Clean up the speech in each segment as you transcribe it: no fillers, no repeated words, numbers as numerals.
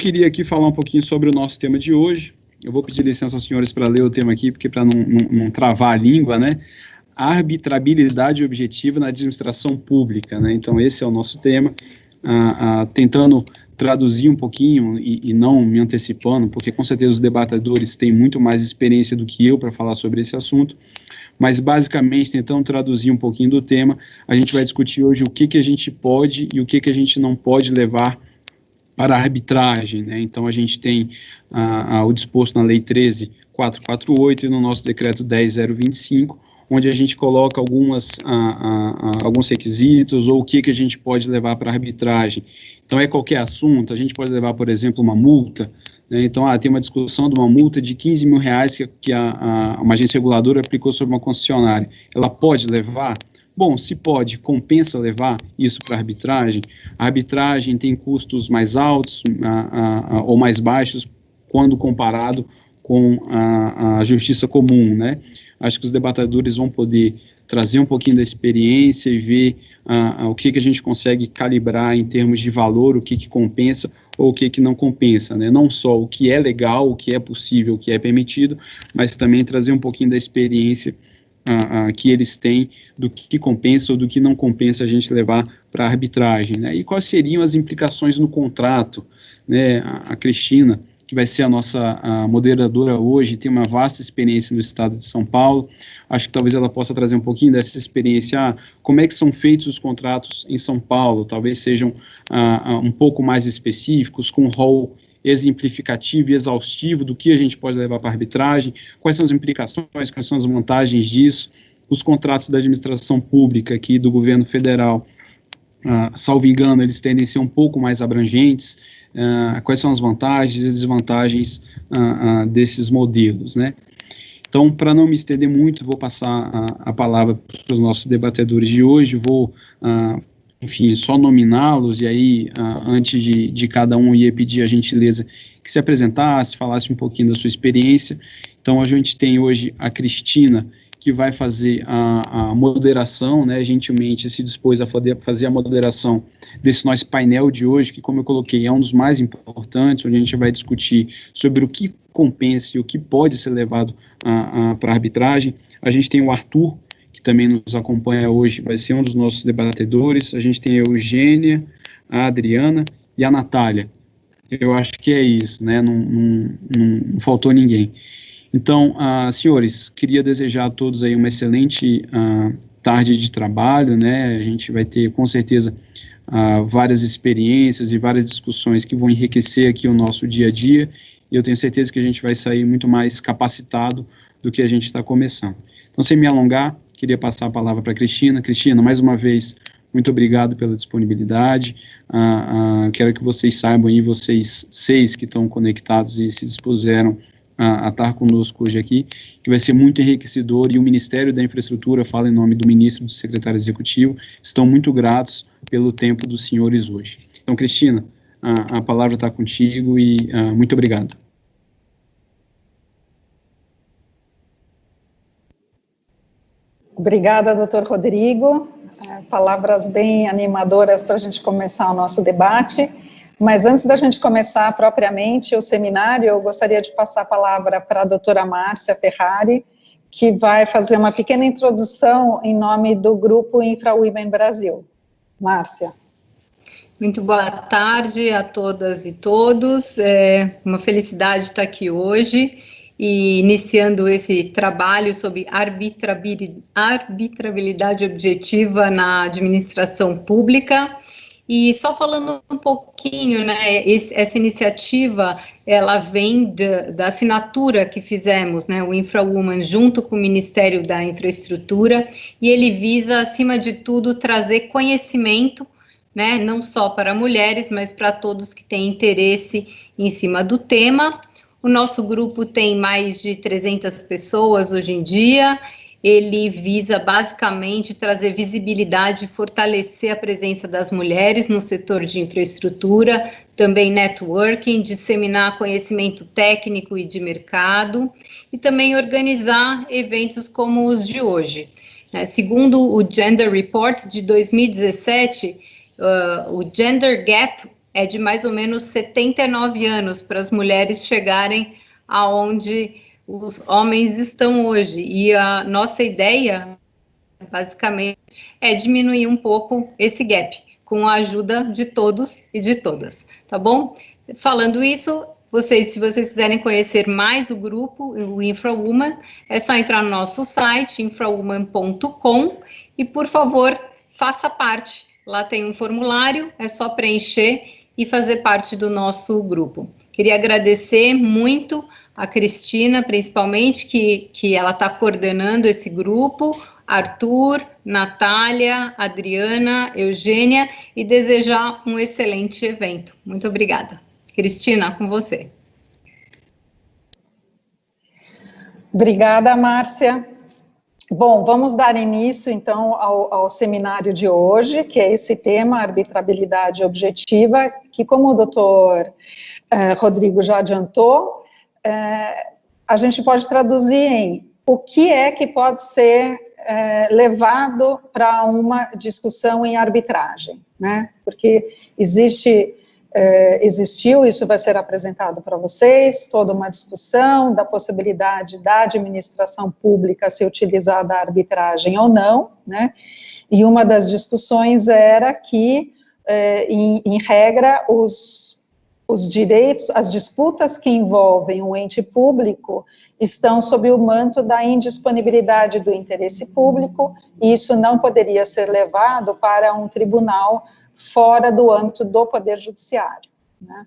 queria aqui falar um pouquinho sobre o nosso tema de hoje. Eu vou pedir licença aos senhores para ler o tema aqui, porque para não travar a língua, né? Arbitrabilidade objetiva na administração pública, né? Então, esse é o nosso tema, tentando traduzir um pouquinho e não me antecipando, porque com certeza os debatedores têm muito mais experiência do que eu para falar sobre esse assunto, mas basicamente, tentando traduzir um pouquinho do tema, a gente vai discutir hoje o que a gente pode e o que a gente não pode levar para a arbitragem, né? Então, a gente tem o disposto na Lei 13.448 e no nosso Decreto 10.025, onde a gente coloca alguns requisitos ou o que a gente pode levar para a arbitragem. Então, é qualquer assunto, a gente pode levar, por exemplo, uma multa, né? Então, tem uma discussão de uma multa de 15 mil reais que uma agência reguladora aplicou sobre uma concessionária. Ela pode levar? Bom, se pode, compensa levar isso para a arbitragem? A arbitragem tem custos mais altos ou mais baixos quando comparado com a justiça comum, né? Acho que os debatedores vão poder trazer um pouquinho da experiência e ver o que a gente consegue calibrar em termos de valor, o que compensa ou o que não compensa, né? Não só o que é legal, o que é possível, o que é permitido, mas também trazer um pouquinho da experiência que eles têm do que compensa ou do que não compensa a gente levar para a arbitragem, né? E quais seriam as implicações no contrato, né? A Cristina, que vai ser a nossa moderadora hoje, tem uma vasta experiência no estado de São Paulo, acho que talvez ela possa trazer um pouquinho dessa experiência, como é que são feitos os contratos em São Paulo, talvez sejam um pouco mais específicos, com um rol exemplificativo e exaustivo do que a gente pode levar para a arbitragem, quais são as implicações, quais são as vantagens disso, os contratos da administração pública aqui do governo federal, salvo engano, eles tendem a ser um pouco mais abrangentes, quais são as vantagens e desvantagens desses modelos, né? Então, para não me estender muito, vou passar a palavra para os nossos debatedores de hoje, vou, enfim, só nominá-los, e aí, antes de cada um, ia pedir a gentileza que se apresentasse, falasse um pouquinho da sua experiência. Então, a gente tem hoje a Cristina, que vai fazer a moderação, né, gentilmente se dispôs a fazer a moderação desse nosso painel de hoje, que, como eu coloquei, é um dos mais importantes, onde a gente vai discutir sobre o que compensa e o que pode ser levado para a arbitragem. A gente tem o Arthur, que também nos acompanha hoje, vai ser um dos nossos debatedores. A gente tem a Eugênia, a Adriana e a Natália. Eu acho que é isso, né, não faltou ninguém. Então, senhores, queria desejar a todos aí uma excelente tarde de trabalho, né? A gente vai ter, com certeza, várias experiências e várias discussões que vão enriquecer aqui o nosso dia a dia, e eu tenho certeza que a gente vai sair muito mais capacitado do que a gente está começando. Então, sem me alongar, queria passar a palavra para a Cristina. Cristina, mais uma vez, muito obrigado pela disponibilidade. Quero que vocês saibam aí, vocês 6 que estão conectados e se dispuseram a estar conosco hoje aqui, que vai ser muito enriquecedor, e o Ministério da Infraestrutura, fala em nome do Ministro e do Secretário Executivo, estão muito gratos pelo tempo dos senhores hoje. Então, Cristina, a palavra está contigo e muito obrigado. Obrigada, doutor Rodrigo. Palavras bem animadoras para a gente começar o nosso debate. Mas antes da gente começar propriamente o seminário, eu gostaria de passar a palavra para a doutora Márcia Ferrari, que vai fazer uma pequena introdução em nome do Grupo InfraWomen Brasil. Márcia. Muito boa tarde a todas e todos, é uma felicidade estar aqui hoje e iniciando esse trabalho sobre arbitrabilidade objetiva na administração pública. E só falando um pouquinho, né, essa iniciativa, ela vem da assinatura que fizemos, né, o InfraWomen junto com o Ministério da Infraestrutura, e ele visa, acima de tudo, trazer conhecimento, né, não só para mulheres, mas para todos que têm interesse em cima do tema. O nosso grupo tem mais de 300 pessoas hoje em dia. Ele visa basicamente trazer visibilidade e fortalecer a presença das mulheres no setor de infraestrutura, também networking, disseminar conhecimento técnico e de mercado, e também organizar eventos como os de hoje. Segundo o Gender Report de 2017, o Gender Gap é de mais ou menos 79 anos para as mulheres chegarem aonde os homens estão hoje. E a nossa ideia, basicamente, é diminuir um pouco esse gap, com a ajuda de todos e de todas, tá bom? Falando isso, se vocês quiserem conhecer mais o grupo, o InfraWoman, é só entrar no nosso site, infrawoman.com, e, por favor, faça parte. Lá tem um formulário, é só preencher e fazer parte do nosso grupo. Queria agradecer muito a Cristina, principalmente, que ela está coordenando esse grupo, Arthur, Natália, Adriana, Eugênia, e desejar um excelente evento. Muito obrigada. Cristina, com você. Obrigada, Márcia. Bom, vamos dar início, então, ao seminário de hoje, que é esse tema, arbitrabilidade objetiva, que, como o doutor Rodrigo já adiantou, a gente pode traduzir em o que é que pode ser levado para uma discussão em arbitragem, né? Porque existiu, isso vai ser apresentado para vocês, toda uma discussão da possibilidade da administração pública ser utilizada a arbitragem ou não, né? E uma das discussões era que, em regra, os direitos, as disputas que envolvem um ente público estão sob o manto da indisponibilidade do interesse público, e isso não poderia ser levado para um tribunal fora do âmbito do Poder Judiciário, né?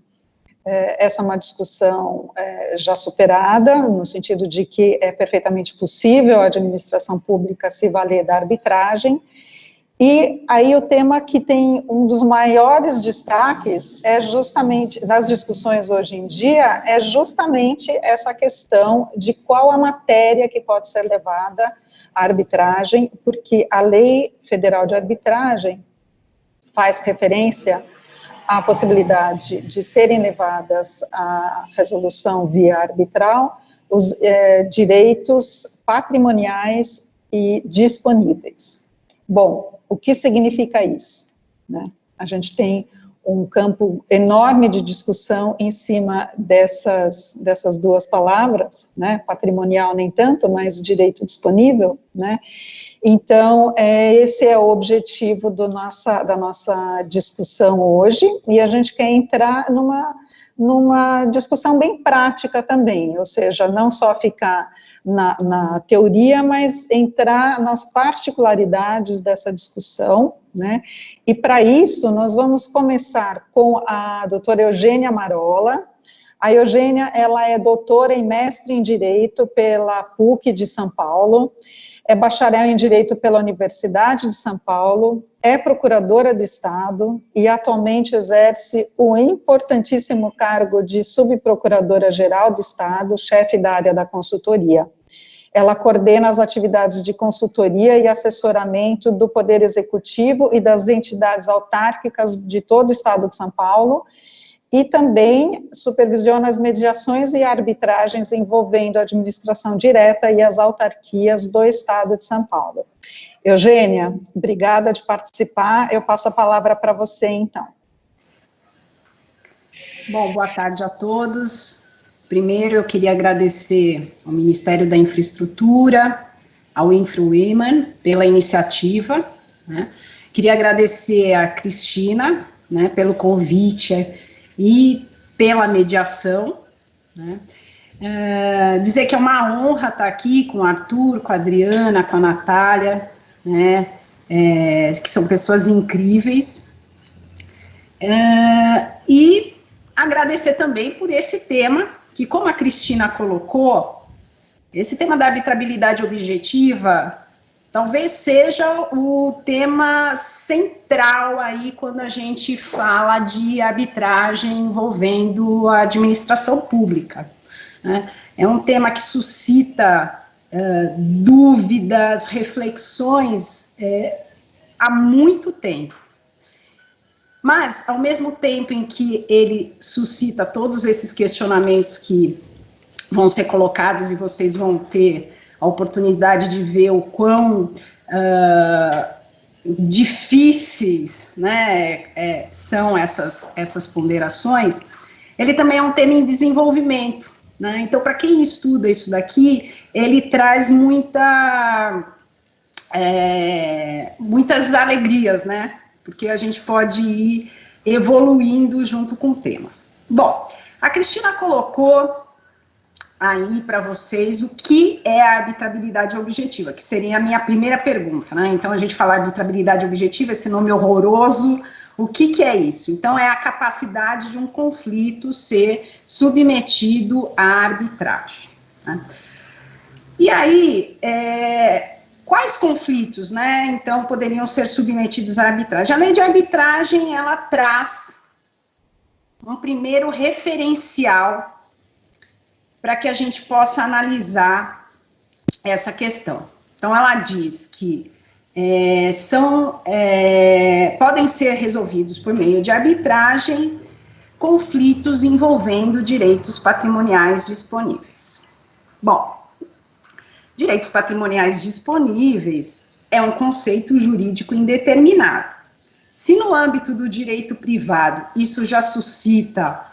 Essa é uma discussão já superada, no sentido de que é perfeitamente possível a administração pública se valer da arbitragem. E aí o tema que tem um dos maiores destaques é justamente, nas discussões hoje em dia, é justamente essa questão de qual a matéria que pode ser levada à arbitragem, porque a Lei Federal de Arbitragem faz referência à possibilidade de serem levadas à resolução via arbitral os direitos patrimoniais e disponíveis. Bom, o que significa isso, né? A gente tem um campo enorme de discussão em cima dessas duas palavras, né? Patrimonial nem tanto, mas direito disponível, né? Então, esse é o objetivo da nossa discussão hoje, e a gente quer entrar numa discussão bem prática também, ou seja, não só ficar na teoria, mas entrar nas particularidades dessa discussão, né? E para isso, nós vamos começar com a doutora Eugênia Marola. A Eugênia, ela é doutora e mestre em Direito pela PUC de São Paulo, é bacharel em Direito pela Universidade de São Paulo, é procuradora do Estado e atualmente exerce o importantíssimo cargo de subprocuradora-geral do Estado, chefe da área da consultoria. Ela coordena as atividades de consultoria e assessoramento do Poder Executivo e das entidades autárquicas de todo o Estado de São Paulo, e também supervisiona as mediações e arbitragens envolvendo a administração direta e as autarquias do Estado de São Paulo. Eugênia, obrigada de participar, eu passo a palavra para você, então. Bom, boa tarde a todos. Primeiro, eu queria agradecer ao Ministério da Infraestrutura, ao InfraWoman, pela iniciativa, né? Queria agradecer a Cristina, né, pelo convite e pela mediação, né? Dizer que é uma honra estar aqui com o Arthur, com a Adriana, com a Natália, né, que são pessoas incríveis, e agradecer também por esse tema, que como a Cristina colocou, esse tema da arbitrabilidade objetiva talvez seja o tema central aí quando a gente fala de arbitragem envolvendo a administração pública, né? É um tema que suscita dúvidas, reflexões há muito tempo. Mas, ao mesmo tempo em que ele suscita todos esses questionamentos que vão ser colocados e vocês vão ter a oportunidade de ver o quão difíceis, né, são essas ponderações, ele também é um tema em desenvolvimento, né? Então, para quem estuda isso daqui, ele traz muitas alegrias, né? Porque a gente pode ir evoluindo junto com o tema. Bom, a Cristina colocou aí para vocês o que é a arbitrabilidade objetiva, que seria a minha primeira pergunta, né? Então, a gente fala arbitrabilidade objetiva, esse nome horroroso, o que é isso? Então, é a capacidade de um conflito ser submetido à arbitragem, né? E aí, quais conflitos, né, então, poderiam ser submetidos à arbitragem? A lei de arbitragem, ela traz um primeiro referencial para que a gente possa analisar essa questão. Então, ela diz que podem ser resolvidos por meio de arbitragem conflitos envolvendo direitos patrimoniais disponíveis. Bom, direitos patrimoniais disponíveis é um conceito jurídico indeterminado. Se no âmbito do direito privado isso já suscita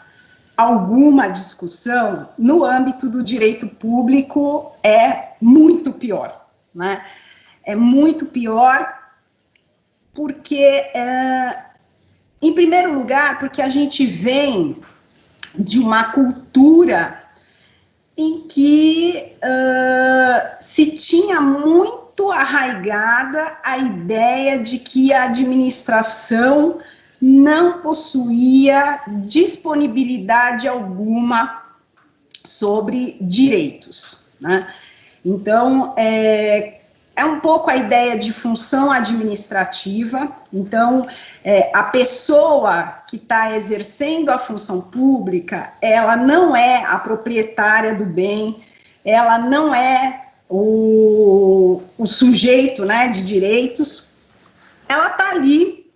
alguma discussão, no âmbito do direito público é muito pior, né? É muito pior porque, em primeiro lugar, porque a gente vem de uma cultura em que se tinha muito arraigada a ideia de que a administração não possuía disponibilidade alguma sobre direitos, né? Então, é um pouco a ideia de função administrativa. Então, a pessoa que está exercendo a função pública, ela não é a proprietária do bem, ela não é o sujeito, né, de direitos, ela está ali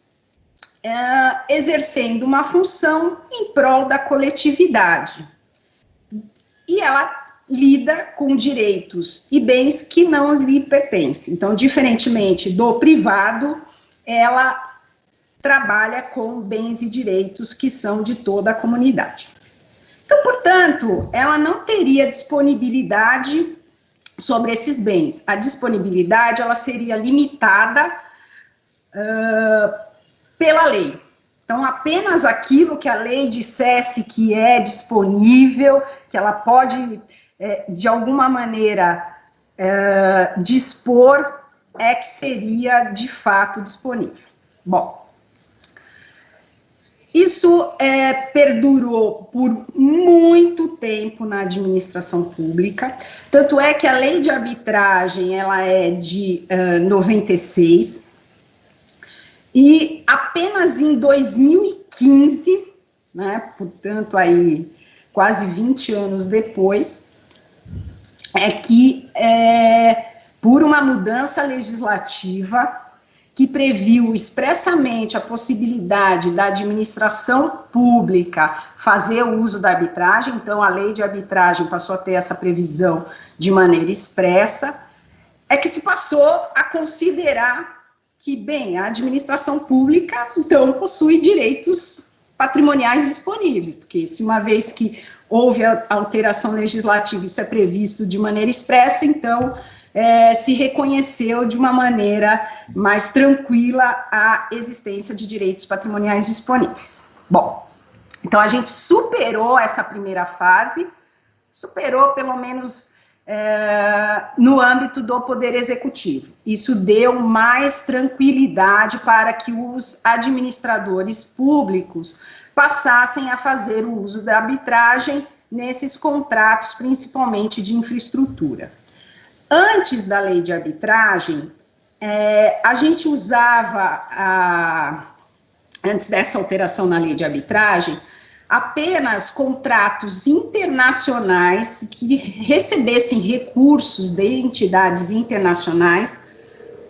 exercendo uma função em prol da coletividade. E ela lida com direitos e bens que não lhe pertencem. Então, diferentemente do privado, ela trabalha com bens e direitos que são de toda a comunidade. Então, portanto, ela não teria disponibilidade sobre esses bens. A disponibilidade, ela seria limitada pela lei. Então, apenas aquilo que a lei dissesse que é disponível, que ela pode, de alguma maneira, dispor, é que seria, de fato, disponível. Bom, isso perdurou por muito tempo na administração pública, tanto é que a lei de arbitragem, ela é de 96, e apenas em 2015, né, portanto, aí quase 20 anos depois, é que, por uma mudança legislativa que previu expressamente a possibilidade da administração pública fazer o uso da arbitragem, então a lei de arbitragem passou a ter essa previsão de maneira expressa, é que se passou a considerar que, bem, a administração pública, então, possui direitos patrimoniais disponíveis, porque se uma vez que houve a alteração legislativa, isso é previsto de maneira expressa, então, se reconheceu de uma maneira mais tranquila a existência de direitos patrimoniais disponíveis. Bom, então a gente superou essa primeira fase, superou pelo menos no âmbito do Poder Executivo. Isso deu mais tranquilidade para que os administradores públicos passassem a fazer o uso da arbitragem nesses contratos, principalmente de infraestrutura. Antes da lei de arbitragem, a gente usava, antes dessa alteração na lei de arbitragem, apenas contratos internacionais que recebessem recursos de entidades internacionais.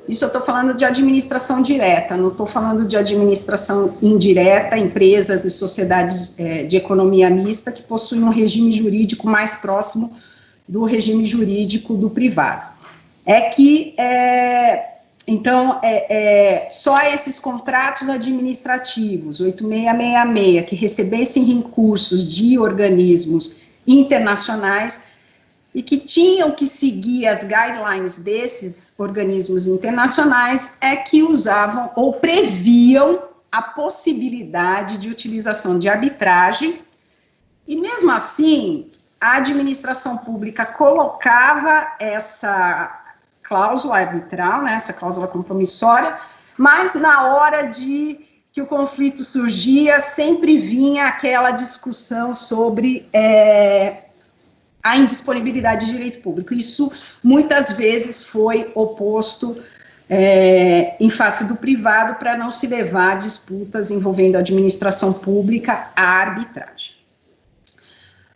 Isso eu estou falando de administração direta, não estou falando de administração indireta, empresas e sociedades de economia mista que possuem um regime jurídico mais próximo do regime jurídico do privado. É que Então, só esses contratos administrativos, 8666, que recebessem recursos de organismos internacionais e que tinham que seguir as guidelines desses organismos internacionais, é que usavam ou previam a possibilidade de utilização de arbitragem, e mesmo assim, a administração pública colocava essa cláusula arbitral, né, essa cláusula compromissória, mas na hora de que o conflito surgia, sempre vinha aquela discussão sobre a indisponibilidade de direito público. Isso muitas vezes foi oposto em face do privado para não se levar a disputas envolvendo a administração pública à arbitragem.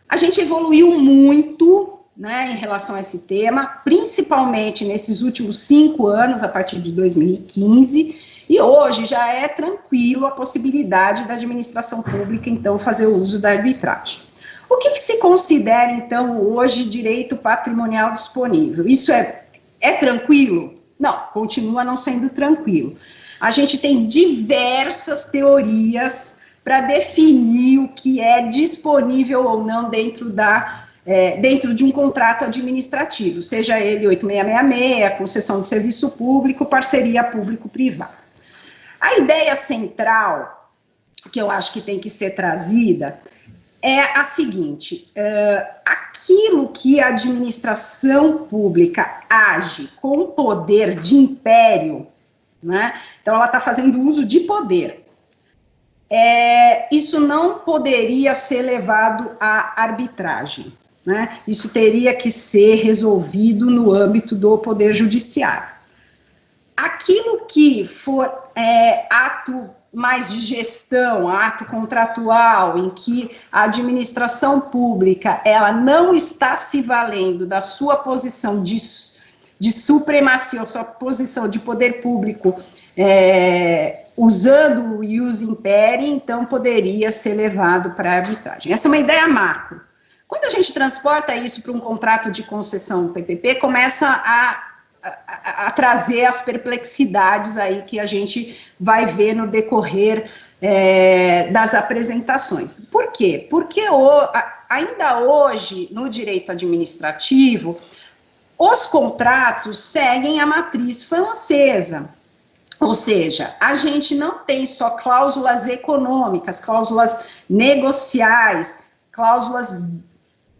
A gente evoluiu muito, né, em relação a esse tema, principalmente nesses últimos 5 anos, a partir de 2015, e hoje já é tranquilo a possibilidade da administração pública, então, fazer o uso da arbitragem. O que se considera, então, hoje direito patrimonial disponível? Isso é tranquilo? Não, continua não sendo tranquilo. A gente tem diversas teorias para definir o que é disponível ou não dentro de um contrato administrativo, seja ele 8666, concessão de serviço público, parceria público-privada. A ideia central, que eu acho que tem que ser trazida, é a seguinte: aquilo que a administração pública age com poder de império, né, então ela está fazendo uso de poder, isso não poderia ser levado à arbitragem, né? Isso teria que ser resolvido no âmbito do Poder Judiciário. Aquilo que for ato mais de gestão, ato contratual, em que a administração pública ela não está se valendo da sua posição de supremacia, ou sua posição de poder público, usando o ius imperi, então poderia ser levado para a arbitragem. Essa é uma ideia macro. Quando a gente transporta isso para um contrato de concessão PPP, começa a trazer as perplexidades aí que a gente vai ver no decorrer das apresentações. Por quê? Porque ainda hoje, no direito administrativo, os contratos seguem a matriz francesa. Ou seja, a gente não tem só cláusulas econômicas, cláusulas negociais, cláusulas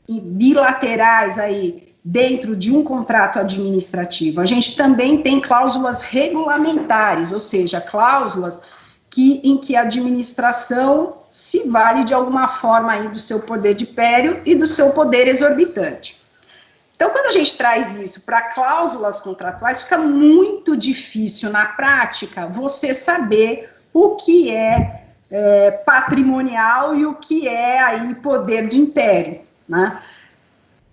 bilaterais aí dentro de um contrato administrativo. A gente também tem cláusulas regulamentares, ou seja, cláusulas em que a administração se vale de alguma forma aí do seu poder de império e do seu poder exorbitante. Então, quando a gente traz isso para cláusulas contratuais, fica muito difícil, na prática, você saber o que é patrimonial e o que é aí poder de império, né?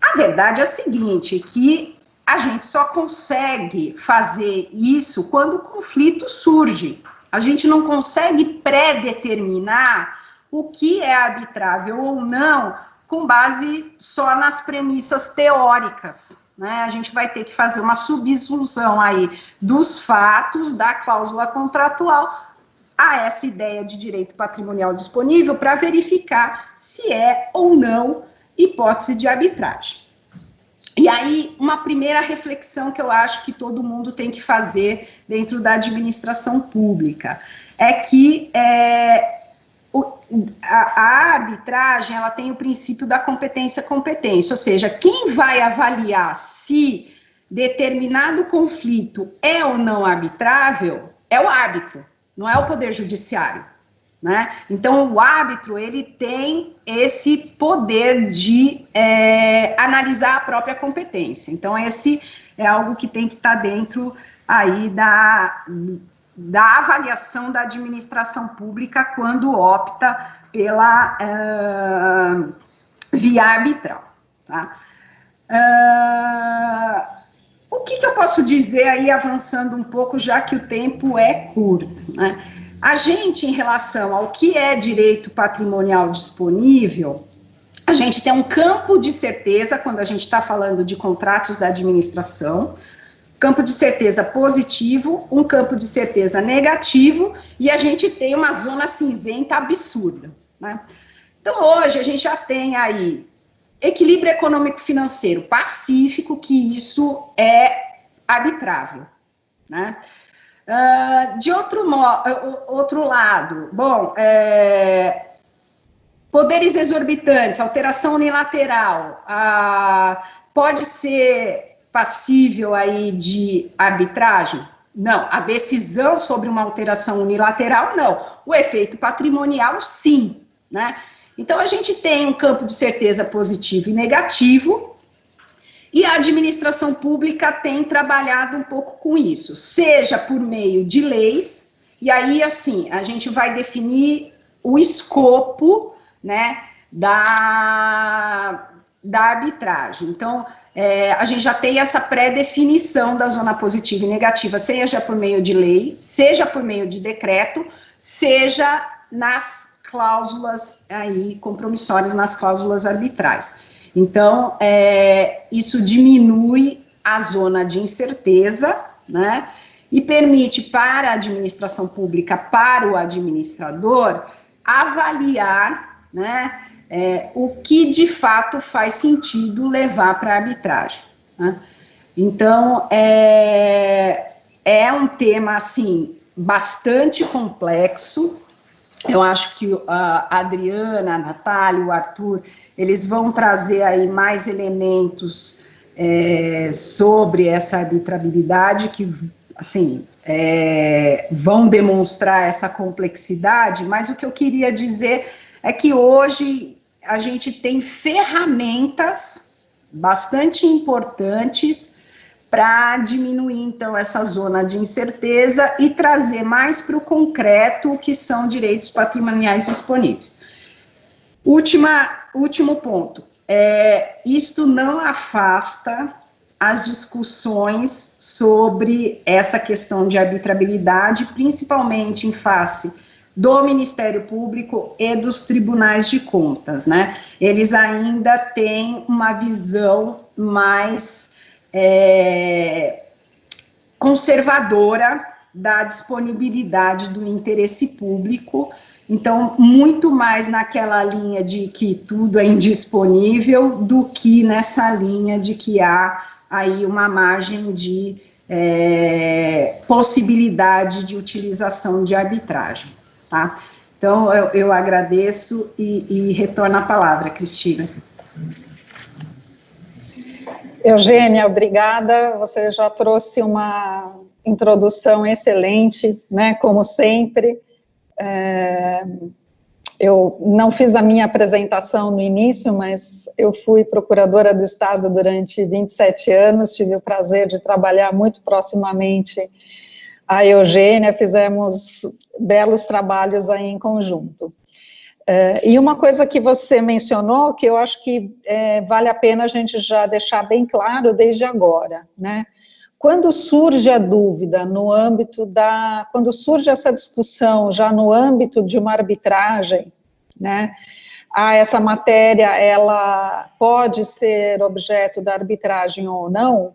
A verdade é a seguinte, que a gente só consegue fazer isso quando o conflito surge. A gente não consegue pré-determinar o que é arbitrável ou não, com base só nas premissas teóricas, né? A gente vai ter que fazer uma subsunção aí dos fatos da cláusula contratual a essa ideia de direito patrimonial disponível para verificar se é ou não hipótese de arbitragem. E aí, uma primeira reflexão que eu acho que todo mundo tem que fazer dentro da administração pública é que a arbitragem, ela tem o princípio da competência, ou seja, quem vai avaliar se determinado conflito é ou não arbitrável é o árbitro, não é o Poder Judiciário, né? Então, o árbitro, ele tem esse poder de analisar a própria competência. Então, esse é algo que tem que estar dentro aí da avaliação da administração pública quando opta pela via arbitral, tá? O que eu posso dizer aí, avançando um pouco, já que o tempo é curto, né? A gente, em relação ao que é direito patrimonial disponível, a gente tem um campo de certeza quando a gente está falando de contratos da administração, campo de certeza positivo, um campo de certeza negativo, e a gente tem uma zona cinzenta absurda, né? Então, hoje, a gente já tem aí equilíbrio econômico-financeiro pacífico, que isso é arbitrável, né? De outro lado, bom, poderes exorbitantes, alteração unilateral, pode ser passível aí de arbitragem? Não. A decisão sobre uma alteração unilateral, não. O efeito patrimonial, sim, né? Então, a gente tem um campo de certeza positivo e negativo, e a administração pública tem trabalhado um pouco com isso, seja por meio de leis, e aí, assim, a gente vai definir o escopo, né, da arbitragem. Então, a gente já tem essa pré-definição da zona positiva e negativa, seja por meio de lei, seja por meio de decreto, seja nas cláusulas aí compromissórias, nas cláusulas arbitrais. Então, isso diminui a zona de incerteza, né, e permite para a administração pública, para o administrador, avaliar, né, o que de fato faz sentido levar para a arbitragem, né? Então, é um tema, assim, bastante complexo. Eu acho que a Adriana, a Natália, o Arthur, eles vão trazer aí mais elementos sobre essa arbitrabilidade que, assim, vão demonstrar essa complexidade, mas o que eu queria dizer é que hoje a gente tem ferramentas bastante importantes para diminuir, então, essa zona de incerteza e trazer mais para o concreto o que são direitos patrimoniais disponíveis. Último ponto, isto não afasta as discussões sobre essa questão de arbitrabilidade, principalmente em face do Ministério Público e dos tribunais de contas, né? Eles ainda têm uma visão mais conservadora da disponibilidade do interesse público, então, muito mais naquela linha de que tudo é indisponível do que nessa linha de que há aí uma margem de possibilidade de utilização de arbitragem, tá? Então, eu agradeço e retorno a palavra, Cristina. Eugênia, obrigada, você já trouxe uma introdução excelente, né, como sempre. Eu não fiz a minha apresentação no início, mas eu fui procuradora do Estado durante 27 anos, tive o prazer de trabalhar muito proximamente a Eugênia, fizemos belos trabalhos aí em conjunto. E uma coisa que você mencionou, que eu acho que vale a pena a gente já deixar bem claro desde agora, né? Quando surge a dúvida no âmbito quando surge essa discussão já no âmbito de uma arbitragem, né? Essa matéria, ela pode ser objeto da arbitragem ou não,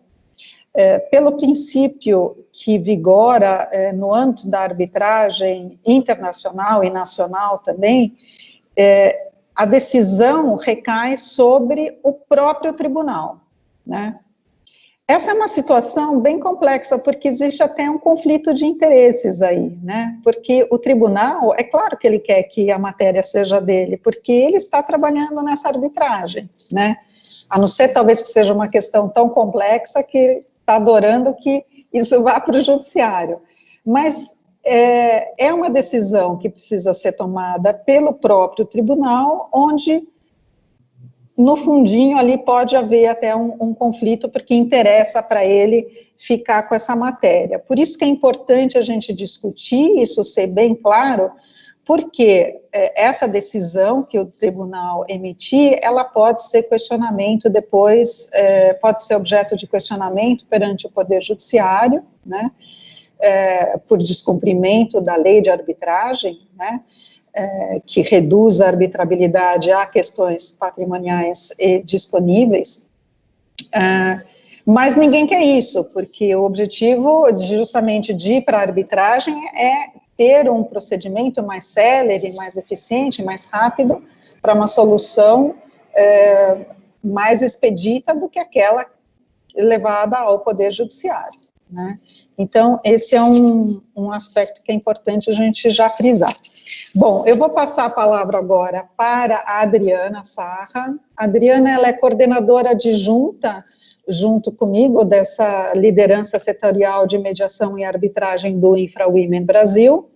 pelo princípio que vigora no âmbito da arbitragem internacional e nacional também, a decisão recai sobre o próprio tribunal, né? Essa é uma situação bem complexa, porque existe até um conflito de interesses aí, né? Porque o tribunal, é claro que ele quer que a matéria seja dele, porque ele está trabalhando nessa arbitragem, né? A não ser talvez que seja uma questão tão complexa que está adorando que isso vá para o judiciário. Mas é uma decisão que precisa ser tomada pelo próprio tribunal, onde, no fundinho, ali pode haver até um conflito, porque interessa para ele ficar com essa matéria. Por isso que é importante a gente discutir isso, ser bem claro, porque essa decisão que o tribunal emitir, ela pode ser questionamento depois, pode ser objeto de questionamento perante o Poder Judiciário, né, por descumprimento da lei de arbitragem, né, que reduz a arbitrabilidade a questões patrimoniais e disponíveis, Mas ninguém quer isso, porque o objetivo justamente de ir para a arbitragem é ter um procedimento mais célere, mais eficiente, mais rápido, para uma solução mais expedita do que aquela levada ao Poder Judiciário, né? Então, esse é um aspecto que é importante a gente já frisar. Bom, eu vou passar a palavra agora para a Adriana Sarra. A Adriana, ela é coordenadora adjunta, junto comigo, dessa liderança setorial de mediação e arbitragem do InfraWomen Brasil.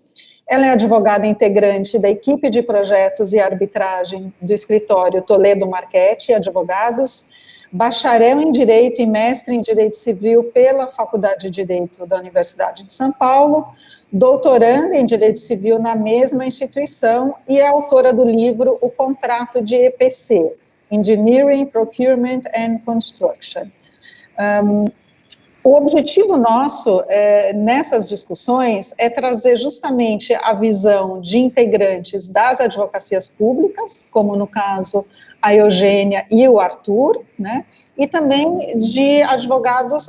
Ela é advogada integrante da equipe de projetos e arbitragem do escritório Toledo Marchetti Advogados, bacharel em Direito e mestre em Direito Civil pela Faculdade de Direito da Universidade de São Paulo, doutoranda em Direito Civil na mesma instituição e é autora do livro O Contrato de EPC, Engineering, Procurement and Construction. O objetivo nosso nessas discussões é trazer justamente a visão de integrantes das advocacias públicas, como no caso a Eugênia e o Arthur, né, e também de advogadas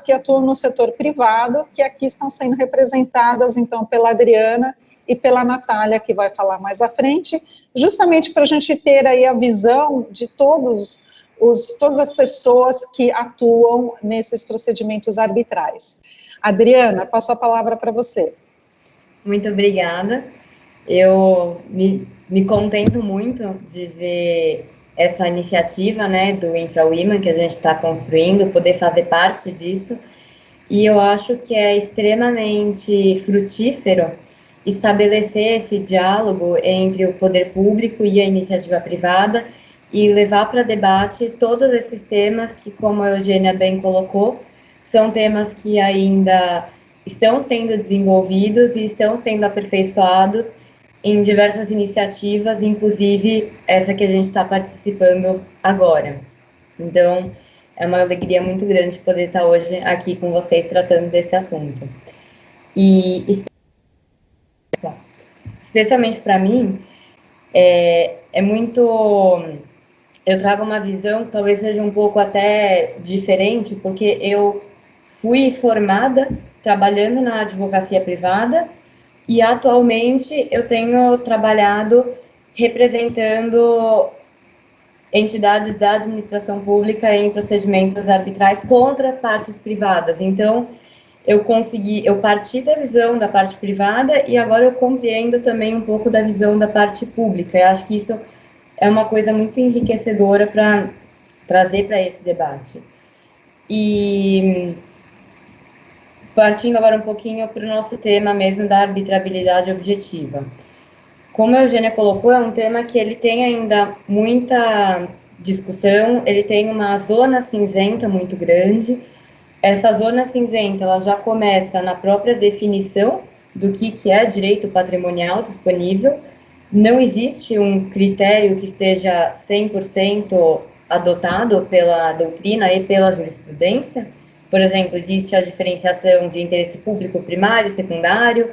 que atuam no setor privado, que aqui estão sendo representadas, então, pela Adriana e pela Natália, que vai falar mais à frente, justamente para a gente ter aí a visão de todas as pessoas que atuam nesses procedimentos arbitrais. Adriana, passo a palavra para você. Muito obrigada. Eu me contento muito de ver essa iniciativa, né, do InfraWomen que a gente está construindo, poder fazer parte disso, e eu acho que é extremamente frutífero estabelecer esse diálogo entre o poder público e a iniciativa privada, e levar para debate todos esses temas que, como a Eugênia bem colocou, são temas que ainda estão sendo desenvolvidos e estão sendo aperfeiçoados em diversas iniciativas, inclusive essa que a gente está participando agora. Então, é uma alegria muito grande poder estar hoje aqui com vocês tratando desse assunto. E, especialmente para mim, é muito... Eu trago uma visão que talvez seja um pouco até diferente, porque eu fui formada trabalhando na advocacia privada e atualmente eu tenho trabalhado representando entidades da administração pública em procedimentos arbitrais contra partes privadas. Então, eu parti da visão da parte privada e agora eu compreendo também um pouco da visão da parte pública. Eu acho que isso é uma coisa muito enriquecedora para trazer para esse debate. E partindo agora um pouquinho para o nosso tema mesmo da arbitrabilidade objetiva. Como a Eugênia colocou, é um tema que ele tem ainda muita discussão, ele tem uma zona cinzenta muito grande. Essa zona cinzenta, ela já começa na própria definição do que é direito patrimonial disponível. Não existe um critério que esteja 100% adotado pela doutrina e pela jurisprudência. Por exemplo, existe a diferenciação de interesse público primário e secundário,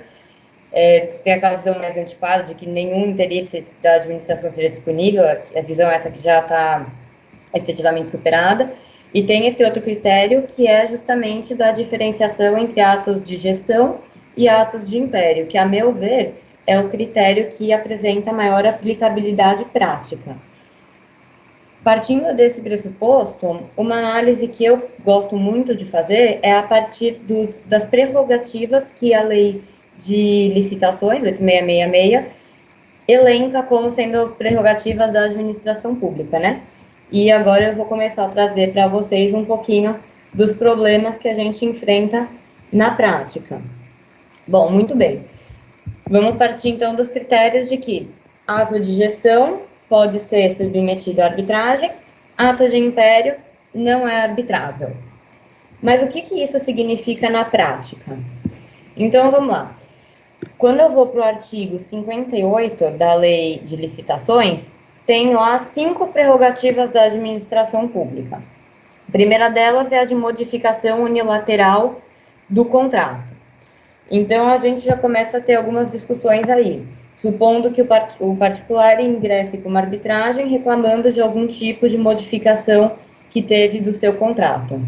tem aquela visão mais antiquada de que nenhum interesse da administração seja disponível, a visão essa que já está efetivamente superada, e tem esse outro critério que é justamente da diferenciação entre atos de gestão e atos de império, que, a meu ver, é o critério que apresenta maior aplicabilidade prática. Partindo desse pressuposto, uma análise que eu gosto muito de fazer é a partir das prerrogativas que a lei de licitações, 8666, elenca como sendo prerrogativas da administração pública, né? E agora eu vou começar a trazer para vocês um pouquinho dos problemas que a gente enfrenta na prática. Bom, muito bem. Vamos partir, então, dos critérios de que ato de gestão pode ser submetido à arbitragem, ato de império não é arbitrável. Mas o que isso significa na prática? Então, vamos lá. Quando eu vou para o artigo 58 da Lei de Licitações, tem lá 5 prerrogativas da administração pública. A primeira delas é a de modificação unilateral do contrato. Então, a gente já começa a ter algumas discussões aí, supondo que o particular ingresse com uma arbitragem reclamando de algum tipo de modificação que teve do seu contrato.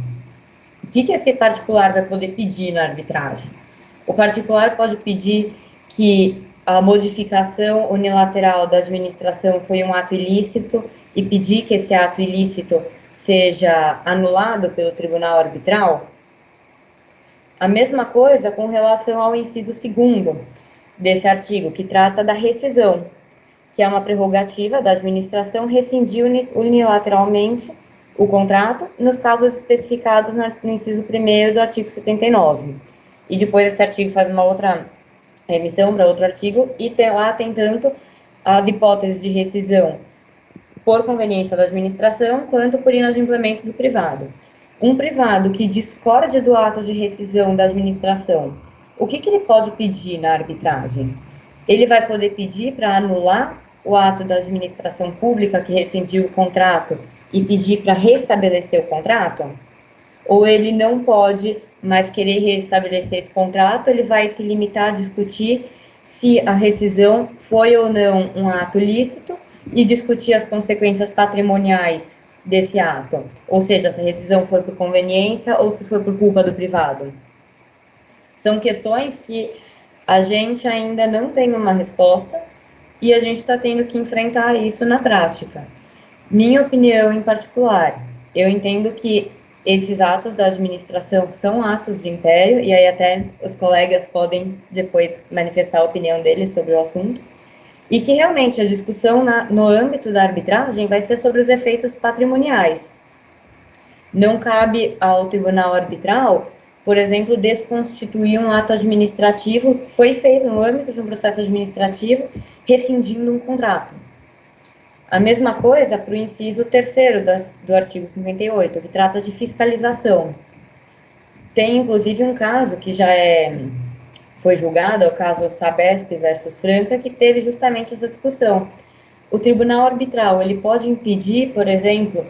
O que esse particular vai poder pedir na arbitragem? O particular pode pedir que a modificação unilateral da administração foi um ato ilícito e pedir que esse ato ilícito seja anulado pelo tribunal arbitral. A mesma coisa com relação ao inciso 2º desse artigo, que trata da rescisão, que é uma prerrogativa da administração rescindir unilateralmente o contrato nos casos especificados no inciso 1º do artigo 79. E depois esse artigo faz uma outra remissão para outro artigo, e lá tem tanto as hipóteses de rescisão por conveniência da administração, quanto por inadimplemento do privado. Um privado que discorde do ato de rescisão da administração, o que ele pode pedir na arbitragem? Ele vai poder pedir para anular o ato da administração pública que rescindiu o contrato e pedir para restabelecer o contrato? Ou ele não pode mais querer restabelecer esse contrato, ele vai se limitar a discutir se a rescisão foi ou não um ato lícito e discutir as consequências patrimoniais desse ato, ou seja, se a rescisão foi por conveniência ou se foi por culpa do privado. São questões que a gente ainda não tem uma resposta e a gente está tendo que enfrentar isso na prática. Minha opinião em particular, eu entendo que esses atos da administração são atos de império, e aí até os colegas podem depois manifestar a opinião deles sobre o assunto, e que realmente a discussão no âmbito da arbitragem vai ser sobre os efeitos patrimoniais. Não cabe ao tribunal arbitral, por exemplo, desconstituir um ato administrativo que foi feito no âmbito de um processo administrativo, rescindindo um contrato. A mesma coisa para o inciso 3º do artigo 58, que trata de fiscalização. Tem, inclusive, um caso que já foi julgado, é o caso Sabesp versus Franca, que teve justamente essa discussão. O tribunal arbitral, ele pode impedir, por exemplo,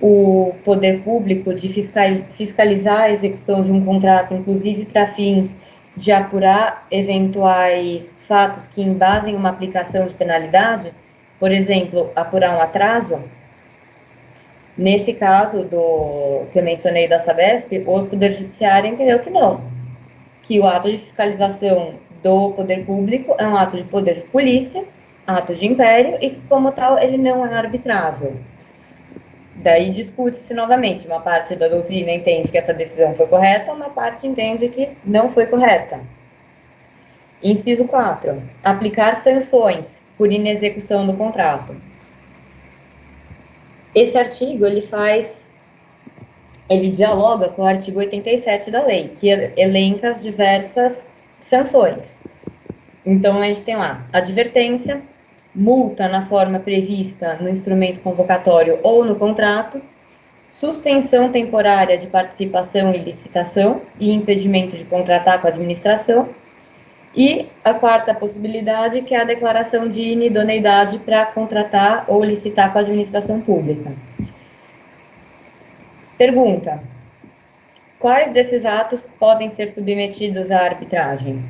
o poder público de fiscalizar a execução de um contrato, inclusive para fins de apurar eventuais fatos que embasem uma aplicação de penalidade, por exemplo, apurar um atraso. Nesse caso que eu mencionei da Sabesp, o Poder Judiciário entendeu que não, que o ato de fiscalização do poder público é um ato de poder de polícia, ato de império, e que, como tal, ele não é arbitrável. Daí discute-se novamente, uma parte da doutrina entende que essa decisão foi correta, uma parte entende que não foi correta. Inciso 4. Aplicar sanções por inexecução do contrato. Esse artigo, ele dialoga com o artigo 87 da lei, que elenca as diversas sanções. Então, a gente tem lá advertência, multa na forma prevista no instrumento convocatório ou no contrato, suspensão temporária de participação e licitação e impedimento de contratar com a administração, e a quarta possibilidade, que é a declaração de inidoneidade para contratar ou licitar com a administração pública. Pergunta: quais desses atos podem ser submetidos à arbitragem?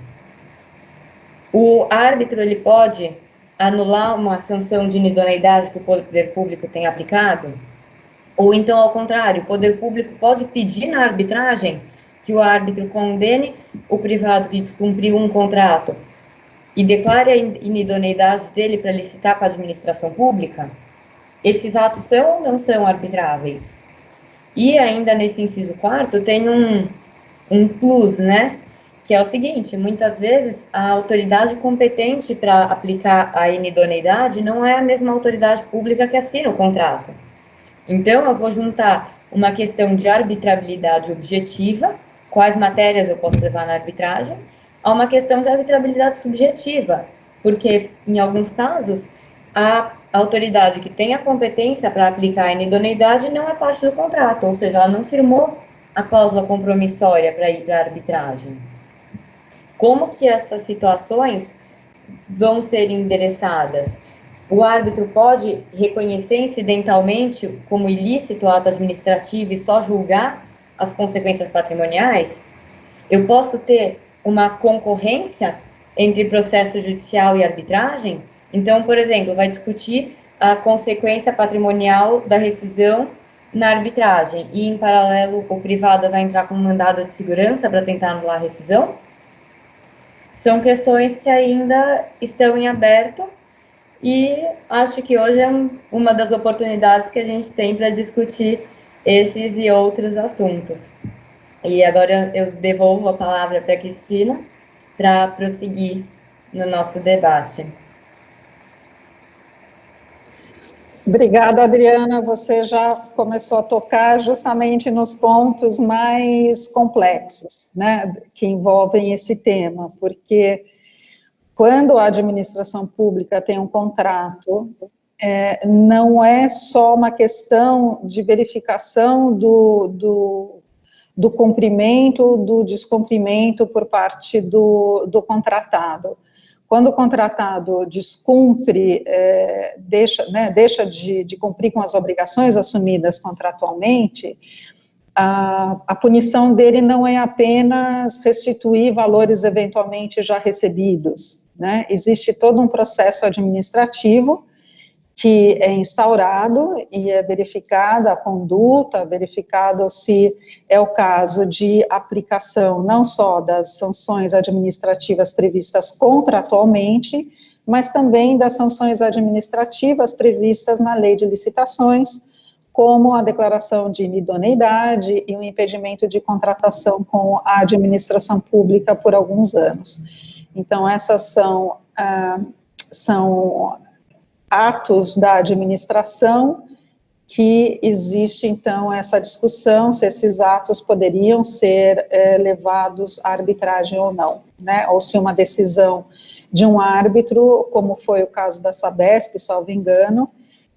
O árbitro, ele pode anular uma sanção de inidoneidade que o poder público tem aplicado? Ou então, ao contrário, o poder público pode pedir na arbitragem que o árbitro condene o privado que descumpriu um contrato e declare a inidoneidade dele para licitar com a administração pública? Esses atos são ou não são arbitráveis? E ainda nesse inciso 4 tem um plus, né? Que é o seguinte: muitas vezes a autoridade competente para aplicar a inidoneidade não é a mesma autoridade pública que assina o contrato. Então, eu vou juntar uma questão de arbitrabilidade objetiva, quais matérias eu posso levar na arbitragem, a uma questão de arbitrabilidade subjetiva, porque, em alguns casos, a autoridade que tem a competência para aplicar a inidoneidade não é parte do contrato, ou seja, ela não firmou a cláusula compromissória para ir para a arbitragem. Como que essas situações vão ser endereçadas? O árbitro pode reconhecer incidentalmente como ilícito o ato administrativo e só julgar as consequências patrimoniais? Eu posso ter uma concorrência entre processo judicial e arbitragem? Então, por exemplo, vai discutir a consequência patrimonial da rescisão na arbitragem, e em paralelo o privado vai entrar com um mandado de segurança para tentar anular a rescisão? São questões que ainda estão em aberto e acho que hoje é uma das oportunidades que a gente tem para discutir esses e outros assuntos. E agora eu devolvo a palavra para a Cristina para prosseguir no nosso debate. Obrigada, Adriana. Você já começou a tocar justamente nos pontos mais complexos, né, que envolvem esse tema, porque quando a administração pública tem um contrato, não é só uma questão de verificação do cumprimento, do descumprimento por parte do contratado. Quando o contratado descumpre, deixa de cumprir com as obrigações assumidas contratualmente, a punição dele não é apenas restituir valores eventualmente já recebidos, né? Existe todo um processo administrativo que é instaurado e é verificada a conduta, verificado se é o caso de aplicação não só das sanções administrativas previstas contratualmente, mas também das sanções administrativas previstas na lei de licitações, como a declaração de inidoneidade e o impedimento de contratação com a administração pública por alguns anos. Então, essas são atos da administração que existe, então, essa discussão se esses atos poderiam ser levados à arbitragem ou não, né, ou se uma decisão de um árbitro, como foi o caso da Sabesp, salvo engano,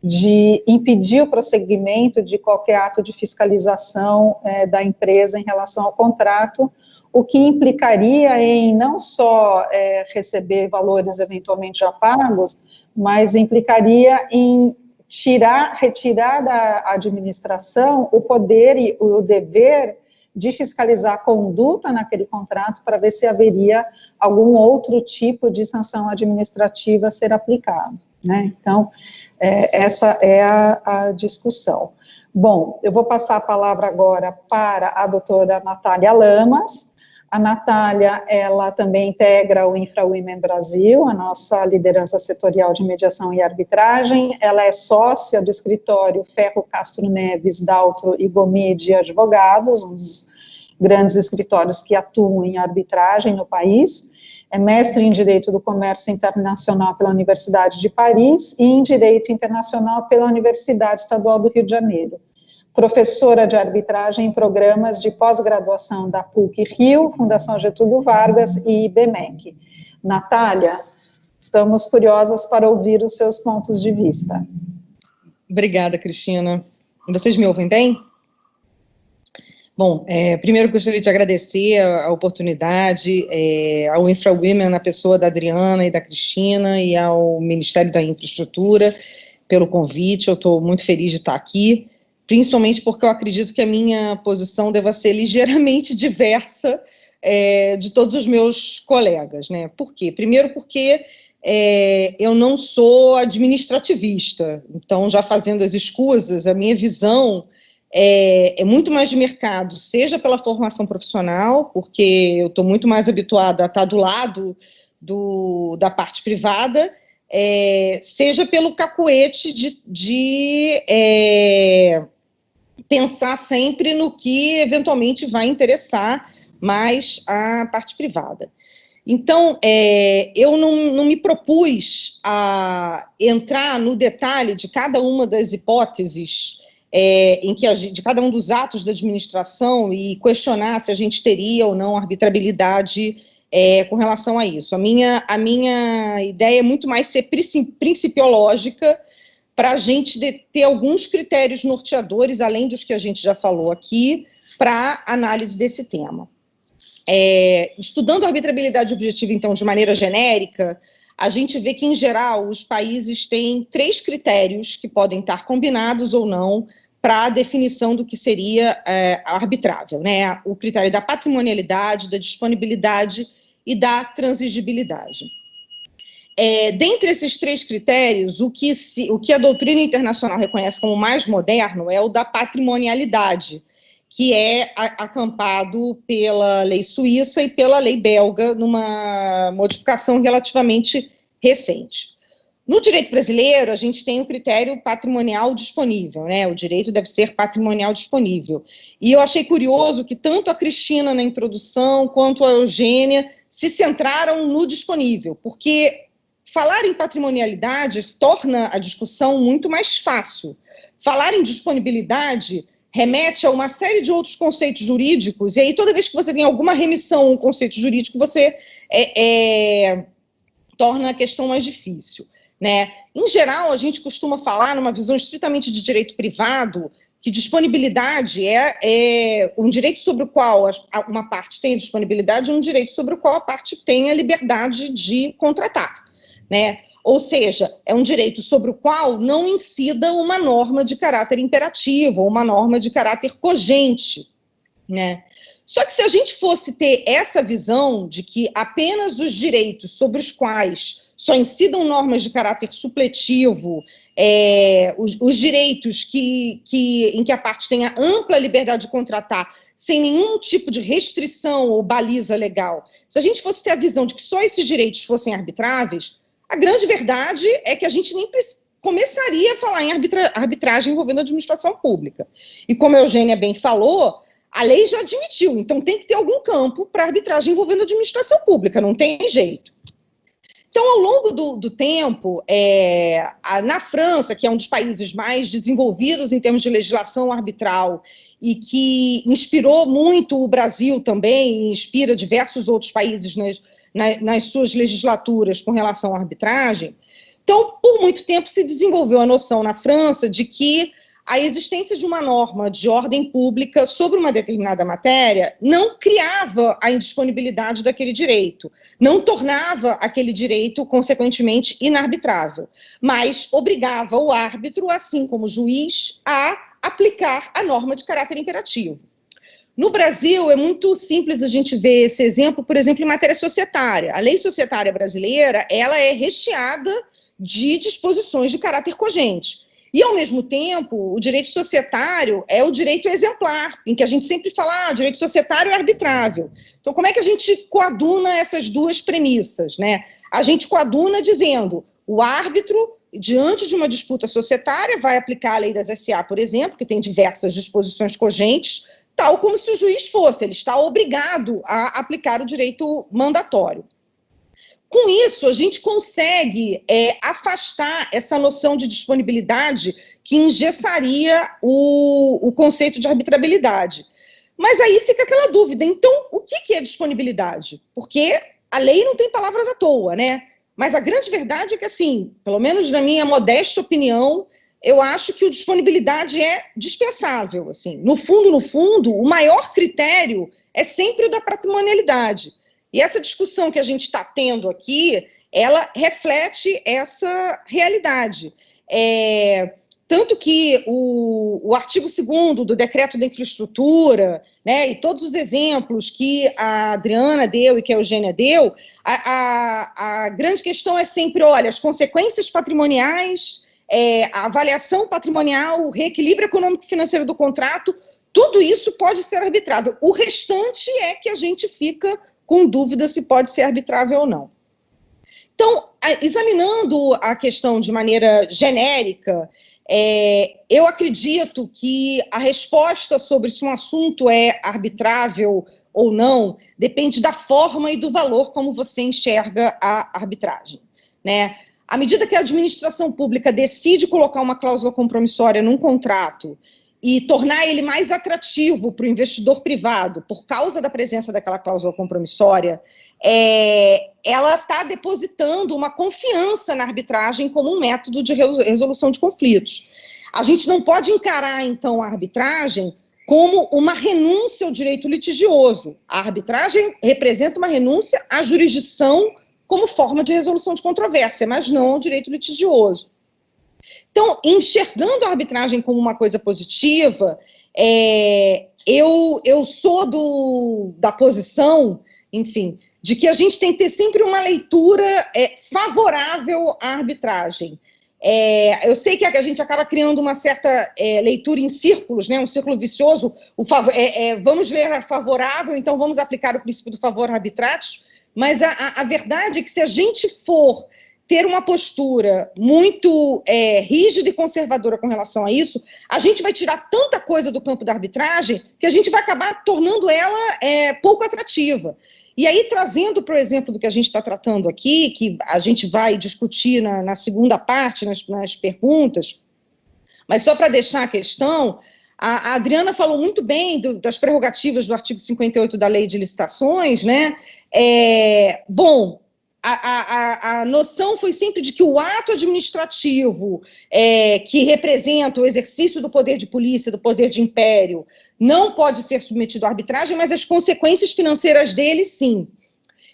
de impedir o prosseguimento de qualquer ato de fiscalização da empresa em relação ao contrato, o que implicaria em não só receber valores eventualmente já pagos, mas implicaria em retirar da administração o poder e o dever de fiscalizar a conduta naquele contrato para ver se haveria algum outro tipo de sanção administrativa a ser aplicado, né? Então, essa é a discussão. Bom, eu vou passar a palavra agora para a doutora Natália Lamas. A Natália, ela também integra o InfraWomen Brasil, a nossa liderança setorial de mediação e arbitragem. Ela é sócia do escritório Ferro Castro Neves, Daltro e Gomide Advogados, um dos grandes escritórios que atuam em arbitragem no país. É mestre em Direito do Comércio Internacional pela Universidade de Paris e em Direito Internacional pela Universidade Estadual do Rio de Janeiro. Professora de arbitragem em programas de pós-graduação da PUC-Rio, Fundação Getúlio Vargas e IBMEC. Natália, estamos curiosas para ouvir os seus pontos de vista. Obrigada, Cristina. Vocês me ouvem bem? Bom, primeiro gostaria de agradecer a oportunidade ao InfraWomen, na pessoa da Adriana e da Cristina, e ao Ministério da Infraestrutura pelo convite. Eu estou muito feliz de estar aqui, principalmente porque eu acredito que a minha posição deva ser ligeiramente diversa de todos os meus colegas, né? Por quê? Primeiro porque eu não sou administrativista, então, já fazendo as escusas, a minha visão é muito mais de mercado, seja pela formação profissional, porque eu estou muito mais habituada a estar do lado da parte privada, seja pelo cacuete de pensar sempre no que eventualmente vai interessar mais a parte privada. Então, eu não me propus a entrar no detalhe de cada uma das hipóteses de cada um dos atos da administração e questionar se a gente teria ou não arbitrabilidade com relação a isso. A minha ideia é muito mais ser principiológica, para a gente ter alguns critérios norteadores, além dos que a gente já falou aqui, para análise desse tema. Estudando a arbitrabilidade objetiva, então, de maneira genérica, a gente vê que, em geral, os países têm 3 critérios que podem estar combinados ou não para a definição do que seria arbitrável, né? O critério da patrimonialidade, da disponibilidade e da transigibilidade. Dentre esses 3 critérios, o que a doutrina internacional reconhece como mais moderno é o da patrimonialidade, que é acampado pela lei suíça e pela lei belga, numa modificação relativamente recente. No direito brasileiro, a gente tem o critério patrimonial disponível, né? O direito deve ser patrimonial disponível. E eu achei curioso que tanto a Cristina na introdução quanto a Eugênia se centraram no disponível, porque falar em patrimonialidade torna a discussão muito mais fácil. Falar em disponibilidade remete a uma série de outros conceitos jurídicos, e aí toda vez que você tem alguma remissão a um conceito jurídico, você torna a questão mais difícil, né? Em geral, a gente costuma falar, numa visão estritamente de direito privado, que disponibilidade é um direito sobre o qual uma parte tem a disponibilidade e um direito sobre o qual a parte tem a liberdade de contratar, né? Ou seja, é um direito sobre o qual não incida uma norma de caráter imperativo, ou uma norma de caráter cogente, né? Só que se a gente fosse ter essa visão de que apenas os direitos sobre os quais só incidam normas de caráter supletivo, os direitos em que a parte tenha ampla liberdade de contratar, sem nenhum tipo de restrição ou baliza legal, se a gente fosse ter a visão de que só esses direitos fossem arbitráveis, a grande verdade é que a gente nem começaria a falar em arbitragem envolvendo a administração pública. E como a Eugênia bem falou, a lei já admitiu, então tem que ter algum campo para arbitragem envolvendo a administração pública, não tem jeito. Então, ao longo do tempo, na França, que é um dos países mais desenvolvidos em termos de legislação arbitral e que inspirou muito o Brasil também, e inspira diversos outros países nas suas legislaturas com relação à arbitragem, então, por muito tempo se desenvolveu a noção na França de que a existência de uma norma de ordem pública sobre uma determinada matéria não criava a indisponibilidade daquele direito, não tornava aquele direito, consequentemente, inarbitrável, mas obrigava o árbitro, assim como o juiz, a aplicar a norma de caráter imperativo. No Brasil, é muito simples a gente ver esse exemplo, por exemplo, em matéria societária. A lei societária brasileira, ela é recheada de disposições de caráter cogente. E, ao mesmo tempo, o direito societário é o direito exemplar, em que a gente sempre fala, direito societário é arbitrável. Então, como é que a gente coaduna essas duas premissas, né? A gente coaduna dizendo, o árbitro, diante de uma disputa societária, vai aplicar a lei das SA, por exemplo, que tem diversas disposições cogentes, tal como se o juiz fosse, ele está obrigado a aplicar o direito mandatório. Com isso, a gente consegue afastar essa noção de disponibilidade que engessaria o conceito de arbitrabilidade. Mas aí fica aquela dúvida, então, o que é disponibilidade? Porque a lei não tem palavras à toa, né? Mas a grande verdade é que, assim, pelo menos na minha modesta opinião, eu acho que a disponibilidade é dispensável. Assim. No fundo, o maior critério é sempre o da patrimonialidade. E essa discussão que a gente está tendo aqui, ela reflete essa realidade. Tanto que o artigo 2º do Decreto da Infraestrutura, né, e todos os exemplos que a Adriana deu e que a Eugênia deu, a grande questão é sempre, olha, as consequências patrimoniais, a avaliação patrimonial, o reequilíbrio econômico-financeiro do contrato, tudo isso pode ser arbitrável. O restante é que a gente fica com dúvida se pode ser arbitrável ou não. Então, examinando a questão de maneira genérica, eu acredito que a resposta sobre se um assunto é arbitrável ou não depende da forma e do valor como você enxerga a arbitragem, né? À medida que a administração pública decide colocar uma cláusula compromissória num contrato e tornar ele mais atrativo para o investidor privado por causa da presença daquela cláusula compromissória, ela está depositando uma confiança na arbitragem como um método de resolução de conflitos. A gente não pode encarar, então, a arbitragem como uma renúncia ao direito litigioso. A arbitragem representa uma renúncia à jurisdição como forma de resolução de controvérsia, mas não ao direito litigioso. Então, enxergando a arbitragem como uma coisa positiva, eu sou da posição enfim, de que a gente tem que ter sempre uma leitura favorável à arbitragem. Eu sei que a gente acaba criando uma certa leitura em círculos, né, um círculo vicioso, vamos ler a favorável, então vamos aplicar o princípio do favor arbitratis, mas a verdade é que se a gente for ter uma postura muito rígida e conservadora com relação a isso, a gente vai tirar tanta coisa do campo da arbitragem que a gente vai acabar tornando ela pouco atrativa. E aí, trazendo para o exemplo do que a gente está tratando aqui, que a gente vai discutir na segunda parte, nas perguntas, mas só para deixar a questão, a Adriana falou muito bem das prerrogativas do artigo 58 da Lei de Licitações, né? Bom, a noção foi sempre de que o ato administrativo que representa o exercício do poder de polícia, do poder de império, não pode ser submetido à arbitragem, mas as consequências financeiras dele, sim.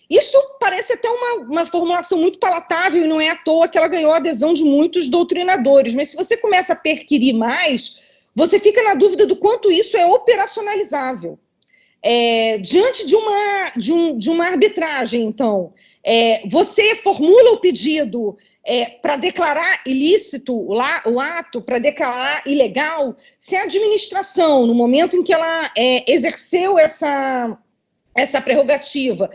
Isso parece até uma formulação muito palatável, e não é à toa que ela ganhou a adesão de muitos doutrinadores, mas se você começa a perquirir mais, você fica na dúvida do quanto isso é operacionalizável. Diante de uma arbitragem, então, você formula o pedido para declarar ilícito o ato, para declarar ilegal, se a administração, no momento em que ela exerceu essa prerrogativa,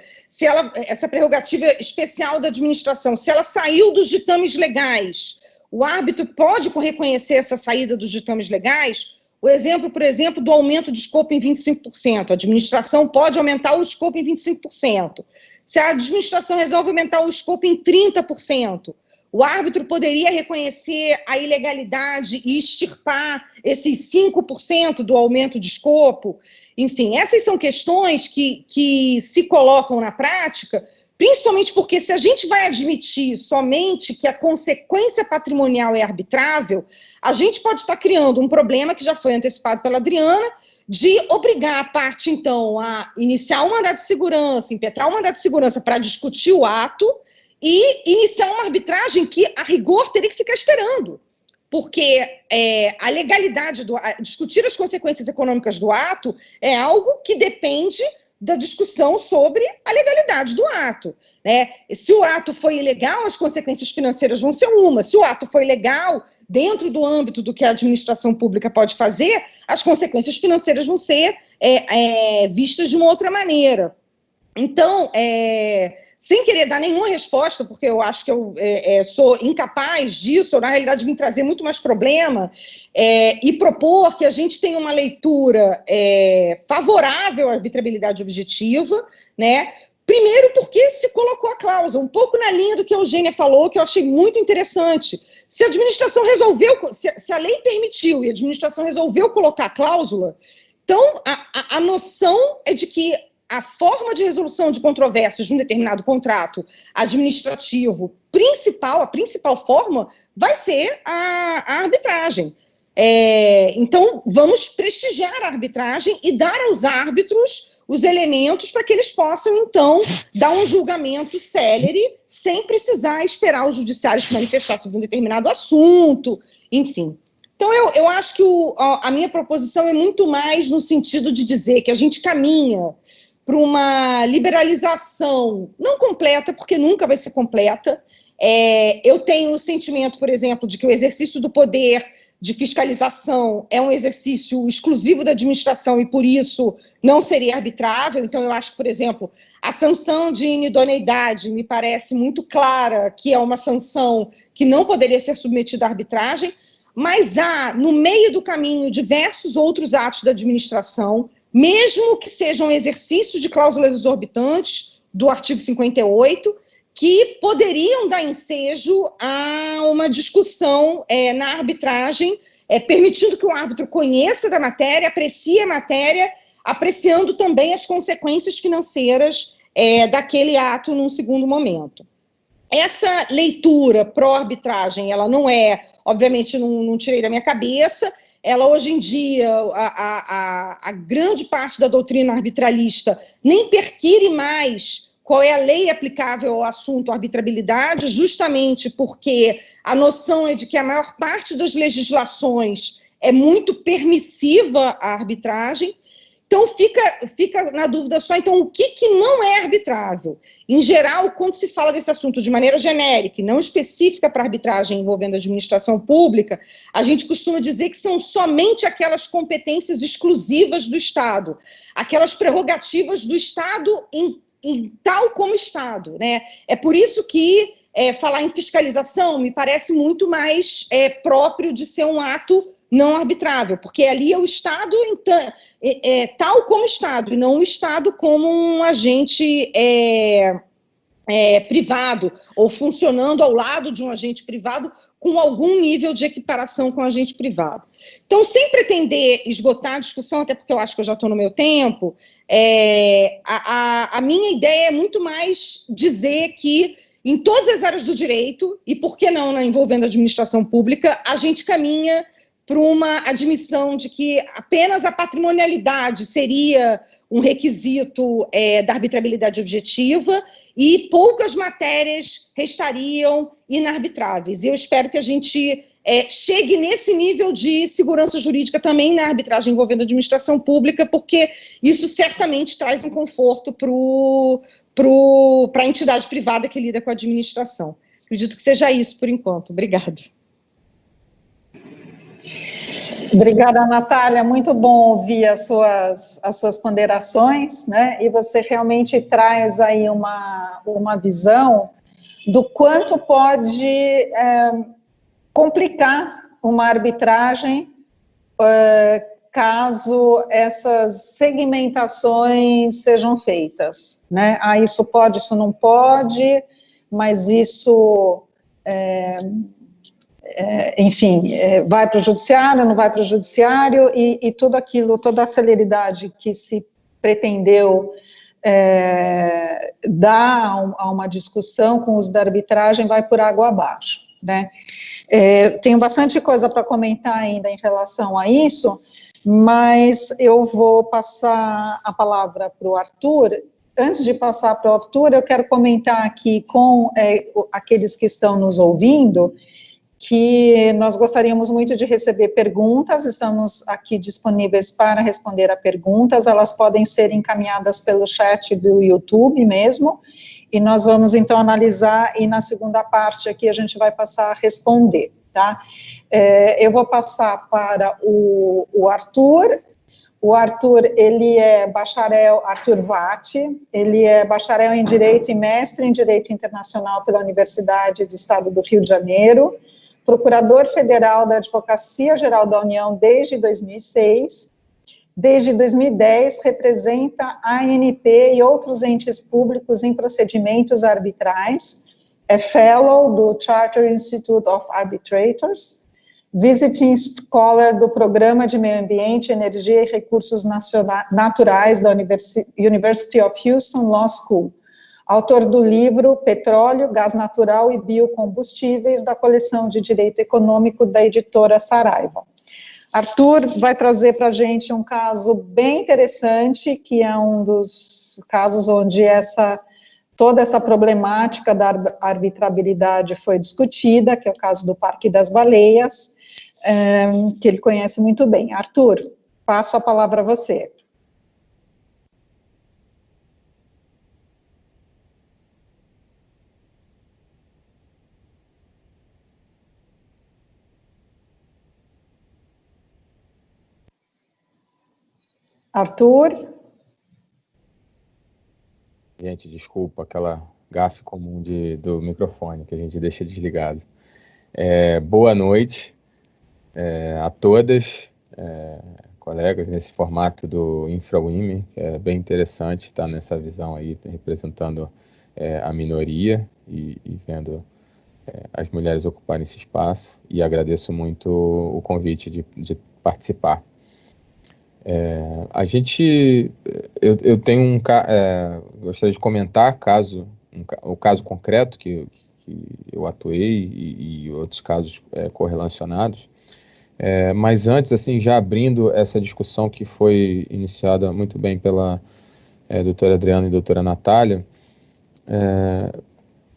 essa prerrogativa especial da administração, se ela saiu dos ditames legais, o árbitro pode reconhecer essa saída dos ditames legais. O exemplo, por exemplo, do aumento de escopo em 25%. A administração pode aumentar o escopo em 25%. Se a administração resolve aumentar o escopo em 30%, o árbitro poderia reconhecer a ilegalidade e extirpar esses 5% do aumento de escopo. Enfim, essas são questões que se colocam na prática, principalmente porque se a gente vai admitir somente que a consequência patrimonial é arbitrável, a gente pode estar criando um problema que já foi antecipado pela Adriana, de obrigar a parte, então, a iniciar um mandato de segurança, impetrar um mandato de segurança para discutir o ato e iniciar uma arbitragem que, a rigor, teria que ficar esperando. Porque a legalidade, discutir as consequências econômicas do ato é algo que depende da discussão sobre a legalidade do ato, né? Se o ato foi ilegal, as consequências financeiras vão ser uma. Se o ato foi legal, dentro do âmbito do que a administração pública pode fazer, as consequências financeiras vão ser vistas de uma outra maneira. Então, sem querer dar nenhuma resposta, porque eu acho que eu sou incapaz disso, eu, na realidade, vim trazer muito mais problema, e propor que a gente tenha uma leitura favorável à arbitrabilidade objetiva, né? Primeiro porque se colocou a cláusula, um pouco na linha do que a Eugênia falou, que eu achei muito interessante. Se a administração resolveu, se a lei permitiu e a administração resolveu colocar a cláusula, então a noção é de que a forma de resolução de controvérsias de um determinado contrato administrativo a principal forma, vai ser a arbitragem. Então, vamos prestigiar a arbitragem e dar aos árbitros os elementos para que eles possam, então, dar um julgamento célere, sem precisar esperar o judiciário se manifestar sobre um determinado assunto, enfim. Então, eu acho que a minha proposição é muito mais no sentido de dizer que a gente caminha para uma liberalização não completa, porque nunca vai ser completa. Eu tenho o sentimento, por exemplo, de que o exercício do poder de fiscalização é um exercício exclusivo da administração e, por isso, não seria arbitrável. Então, eu acho que, por exemplo, a sanção de inidoneidade me parece muito clara que é uma sanção que não poderia ser submetida à arbitragem, mas há, no meio do caminho, diversos outros atos da administração, mesmo que sejam exercício de cláusulas exorbitantes do artigo 58, que poderiam dar ensejo a uma discussão na arbitragem, permitindo que o árbitro conheça da matéria, aprecie a matéria, apreciando também as consequências financeiras daquele ato num segundo momento. Essa leitura pró-arbitragem, ela não obviamente, não tirei da minha cabeça, ela hoje em dia, a grande parte da doutrina arbitralista nem perquire mais qual é a lei aplicável ao assunto arbitrabilidade, justamente porque a noção é de que a maior parte das legislações é muito permissiva à arbitragem, Então, fica na dúvida só, então, o que não é arbitrável? Em geral, quando se fala desse assunto de maneira genérica e não específica para arbitragem envolvendo a administração pública, a gente costuma dizer que são somente aquelas competências exclusivas do Estado, aquelas prerrogativas do Estado em tal como Estado, né? É por isso que falar em fiscalização me parece muito mais próprio de ser um ato não arbitrável, porque ali é o Estado tal como Estado, e não o Estado como um agente privado, ou funcionando ao lado de um agente privado com algum nível de equiparação com o agente privado. Então, sem pretender esgotar a discussão, até porque eu acho que eu já estou no meu tempo, a minha ideia é muito mais dizer que em todas as áreas do direito, e por que não envolvendo a administração pública, a gente caminha para uma admissão de que apenas a patrimonialidade seria um requisito da arbitrabilidade objetiva e poucas matérias restariam inarbitráveis. E eu espero que a gente chegue nesse nível de segurança jurídica também na arbitragem envolvendo a administração pública, porque isso certamente traz um conforto para a entidade privada que lida com a administração. Acredito que seja isso por enquanto. Obrigada. Obrigada, Natália, muito bom ouvir as suas ponderações, né, e você realmente traz aí uma visão do quanto pode complicar uma arbitragem caso essas segmentações sejam feitas, né, isso pode, isso não pode, mas isso... enfim, vai para o judiciário, não vai para o judiciário, e tudo aquilo, toda a celeridade que se pretendeu dar a uma discussão com o uso da arbitragem vai por água abaixo, né? Tenho bastante coisa para comentar ainda em relação a isso, mas eu vou passar a palavra para o Arthur. Antes de passar para o Arthur, eu quero comentar aqui com aqueles que estão nos ouvindo, que nós gostaríamos muito de receber perguntas, estamos aqui disponíveis para responder a perguntas, elas podem ser encaminhadas pelo chat do YouTube mesmo, e nós vamos então analisar, e na segunda parte aqui a gente vai passar a responder, tá? Eu vou passar para o Arthur. O Arthur, ele é bacharel, Arthur Vatti, ele é bacharel em Direito e mestre em Direito Internacional pela Universidade do Estado do Rio de Janeiro, procurador federal da Advocacia Geral da União desde 2006, desde 2010 representa a ANP e outros entes públicos em procedimentos arbitrais, é fellow do Charter Institute of Arbitrators, visiting scholar do Programa de Meio Ambiente, Energia e Recursos Naturais da University of Houston Law School, autor do livro Petróleo, Gás Natural e Biocombustíveis, da coleção de Direito Econômico da editora Saraiva. Arthur vai trazer para a gente um caso bem interessante, que é um dos casos onde toda essa problemática da arbitrabilidade foi discutida, que é o caso do Parque das Baleias, que ele conhece muito bem. Arthur, passo a palavra a você. Arthur? Gente, desculpa, aquela gafe comum do microfone que a gente deixa desligado. Boa noite a todas, colegas, nesse formato do InfraWomen, que é bem interessante estar nessa visão aí, representando a minoria e vendo as mulheres ocuparem esse espaço, e agradeço muito o convite de participar. Eu tenho gostaria de comentar o caso concreto que eu atuei e outros casos correlacionados, mas antes, assim, já abrindo essa discussão que foi iniciada muito bem pela doutora Adriana e doutora Natália,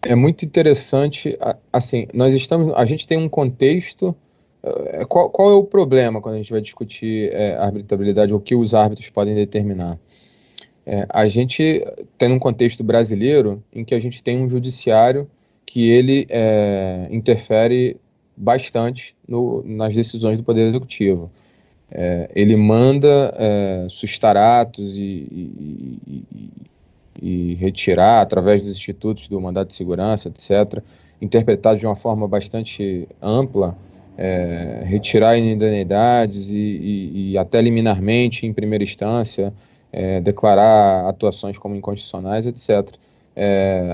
é muito interessante, assim, a gente tem um contexto qual é o problema quando a gente vai discutir arbitrabilidade, ou o que os árbitros podem determinar? A gente tem um contexto brasileiro em que a gente tem um judiciário que ele interfere bastante nas decisões do Poder Executivo. Ele manda sustar atos e retirar, através dos institutos do mandado de segurança, etc., interpretado de uma forma bastante ampla, retirar indeniidades e até liminarmente, em primeira instância, declarar atuações como inconstitucionais, etc.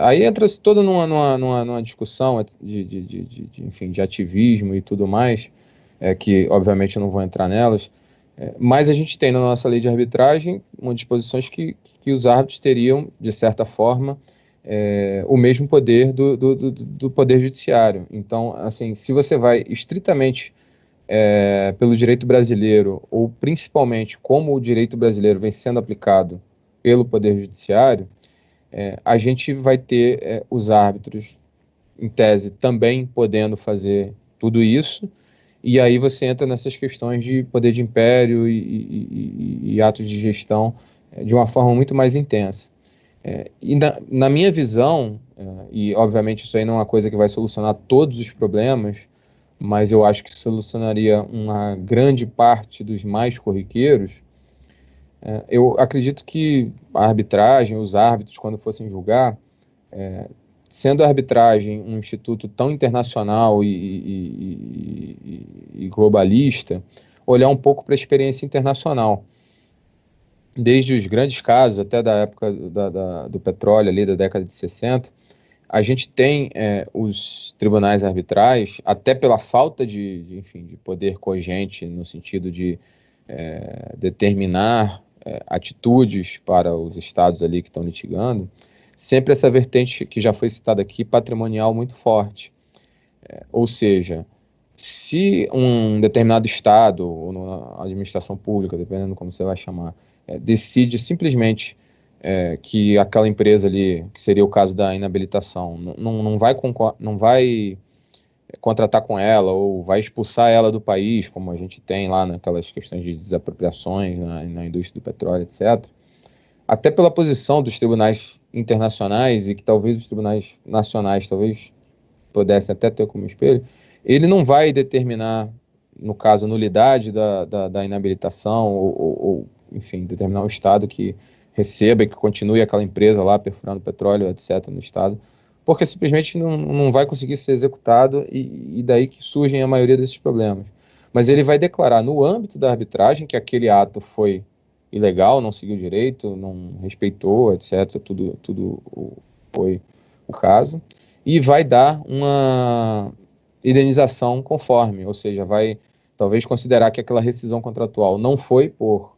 Aí entra-se toda numa discussão enfim, de ativismo e tudo mais, que obviamente eu não vou entrar nelas, mas a gente tem na nossa lei de arbitragem uma disposições que os árbitros teriam, de certa forma, o mesmo poder do Poder Judiciário. Então, assim, se você vai estritamente pelo direito brasileiro, ou principalmente como o direito brasileiro vem sendo aplicado pelo Poder Judiciário, a gente vai ter os árbitros, em tese, também podendo fazer tudo isso, e aí você entra nessas questões de poder de império e atos de gestão de uma forma muito mais intensa. E na minha visão, e obviamente isso aí não é uma coisa que vai solucionar todos os problemas, mas eu acho que solucionaria uma grande parte dos mais corriqueiros. Eu acredito que a arbitragem, os árbitros, quando fossem julgar, sendo a arbitragem um instituto tão internacional e globalista, olhar um pouco para a experiência internacional. Desde os grandes casos, até da época do petróleo, ali da década de 60, a gente tem os tribunais arbitrais, até pela falta de poder cogente, no sentido de determinar atitudes para os estados ali que estão litigando, sempre essa vertente que já foi citada aqui, patrimonial, muito forte. Ou seja, se um determinado estado, ou na administração pública, dependendo como você vai chamar, decide simplesmente que aquela empresa ali, que seria o caso da inabilitação, não vai contratar com ela, ou vai expulsar ela do país, como a gente tem lá naquelas questões de desapropriações na indústria do petróleo, etc., até pela posição dos tribunais internacionais, e que talvez os tribunais nacionais talvez pudessem até ter como espelho, ele não vai determinar, no caso, a nulidade da inabilitação, ou enfim, determinar o estado que receba e que continue aquela empresa lá perfurando petróleo, etc., no estado, porque simplesmente não vai conseguir ser executado, e daí que surgem a maioria desses problemas. Mas ele vai declarar, no âmbito da arbitragem, que aquele ato foi ilegal, não seguiu direito, não respeitou, etc., tudo foi o caso, e vai dar uma indenização conforme, ou seja, vai talvez considerar que aquela rescisão contratual não foi por,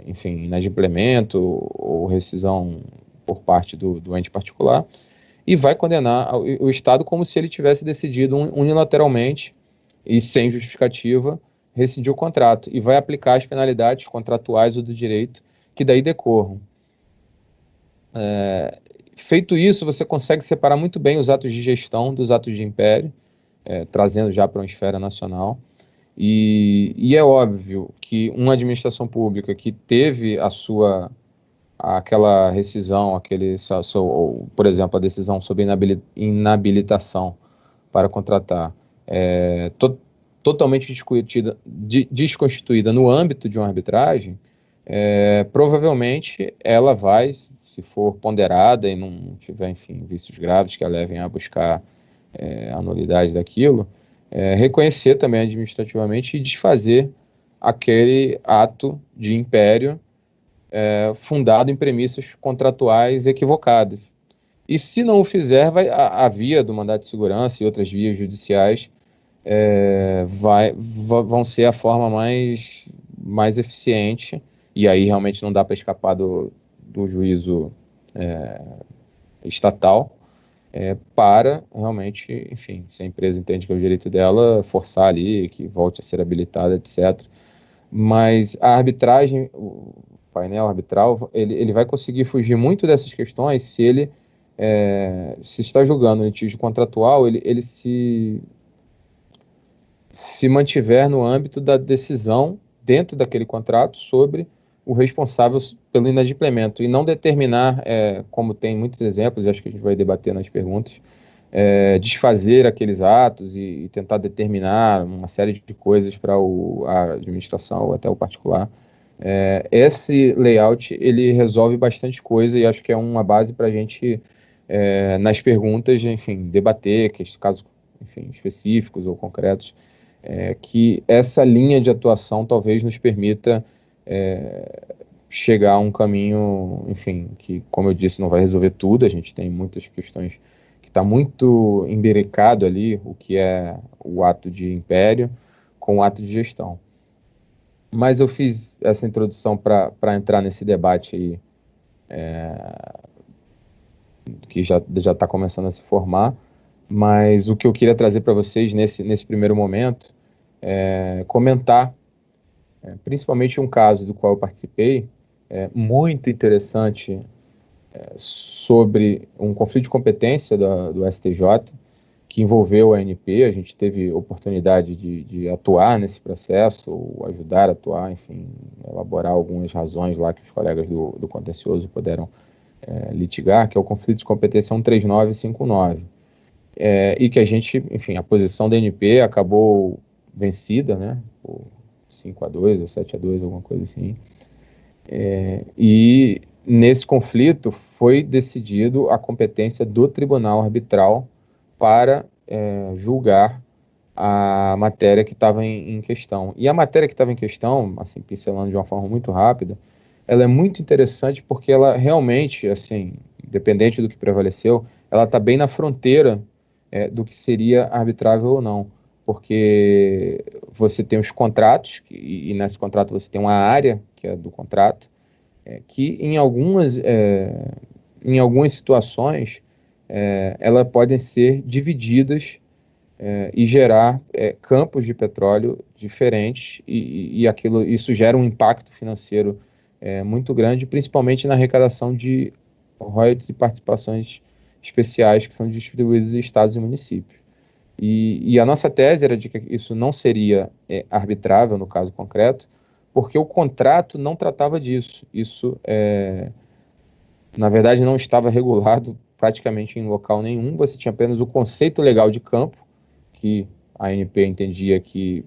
enfim, inadimplemento ou rescisão por parte do ente particular, e vai condenar o Estado como se ele tivesse decidido unilateralmente e sem justificativa rescindir o contrato, e vai aplicar as penalidades contratuais ou do direito que daí decorram. Feito isso, você consegue separar muito bem os atos de gestão dos atos de império, trazendo já para uma esfera nacional, e é óbvio que uma administração pública que teve aquela rescisão, por exemplo, a decisão sobre inabilitação para contratar, totalmente desconstituída no âmbito de uma arbitragem, provavelmente ela vai, se for ponderada e não tiver, enfim, vícios graves que a levem a buscar a nulidade daquilo, reconhecer também administrativamente e desfazer aquele ato de império fundado em premissas contratuais equivocadas. E se não o fizer, a via do mandado de segurança e outras vias judiciais vão ser a forma mais eficiente, e aí realmente não dá para escapar do juízo estatal, para realmente, enfim, se a empresa entende que é o direito dela, forçar ali, que volte a ser habilitada, etc. Mas a arbitragem, o painel arbitral, ele vai conseguir fugir muito dessas questões se ele se está julgando um litígio contratual, ele se se mantiver no âmbito da decisão dentro daquele contrato sobre o responsável pelo inadimplemento, e não determinar, como tem muitos exemplos, e acho que a gente vai debater nas perguntas, desfazer aqueles atos e tentar determinar uma série de coisas para a administração ou até o particular. Esse layout, ele resolve bastante coisa e acho que é uma base para a gente, nas perguntas, enfim, debater casos, enfim, específicos ou concretos, que essa linha de atuação talvez nos permita chegar a um caminho, enfim, que, como eu disse, não vai resolver tudo, a gente tem muitas questões que está muito emberecado ali, o que é o ato de império com o ato de gestão. Mas eu fiz essa introdução para entrar nesse debate aí, que já está começando a se formar, mas o que eu queria trazer para vocês nesse primeiro momento é comentar, principalmente um caso do qual eu participei, muito interessante, sobre um conflito de competência do STJ, que envolveu a ANP. A gente teve oportunidade de atuar nesse processo, ou ajudar a atuar, enfim, elaborar algumas razões lá que os colegas do contencioso puderam litigar, que é o conflito de competência 13959. E que a gente, enfim, a posição da ANP acabou vencida, né, por 5-2 ou 7-2, alguma coisa assim. E nesse conflito foi decidido a competência do tribunal arbitral para julgar a matéria que estava em questão. E a matéria que estava em questão, assim, pincelando de uma forma muito rápida, ela é muito interessante porque ela realmente, assim, independente do que prevaleceu, ela está bem na fronteira do que seria arbitrável ou não, porque você tem os contratos, e nesse contrato você tem uma área, que é do contrato, que em algumas situações elas podem ser divididas e gerar campos de petróleo diferentes, e isso gera um impacto financeiro muito grande, principalmente na arrecadação de royalties e participações especiais que são distribuídos em estados e municípios. E a nossa tese era de que isso não seria arbitrável no caso concreto, porque o contrato não tratava disso. Isso, na verdade, não estava regulado praticamente em local nenhum. Você tinha apenas o conceito legal de campo, que a ANP entendia que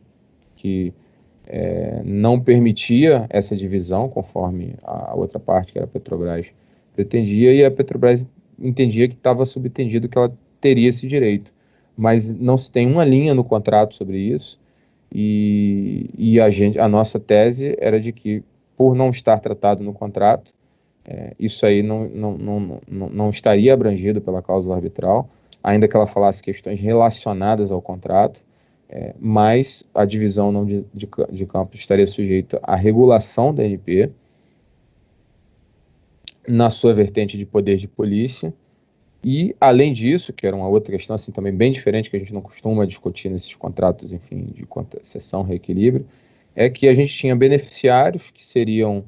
não permitia essa divisão, conforme a outra parte, que era a Petrobras, pretendia, e a Petrobras entendia que estava subentendido que ela teria esse direito. Mas não se tem uma linha no contrato sobre isso, e a nossa tese era de que, por não estar tratado no contrato, isso aí não estaria abrangido pela cláusula arbitral, ainda que ela falasse questões relacionadas ao contrato, mas a divisão não de campo estaria sujeita à regulação da ANP, na sua vertente de poder de polícia. E, além disso, que era uma outra questão assim, também bem diferente, que a gente não costuma discutir nesses contratos, enfim, de concessão, reequilíbrio, é que a gente tinha beneficiários, que seriam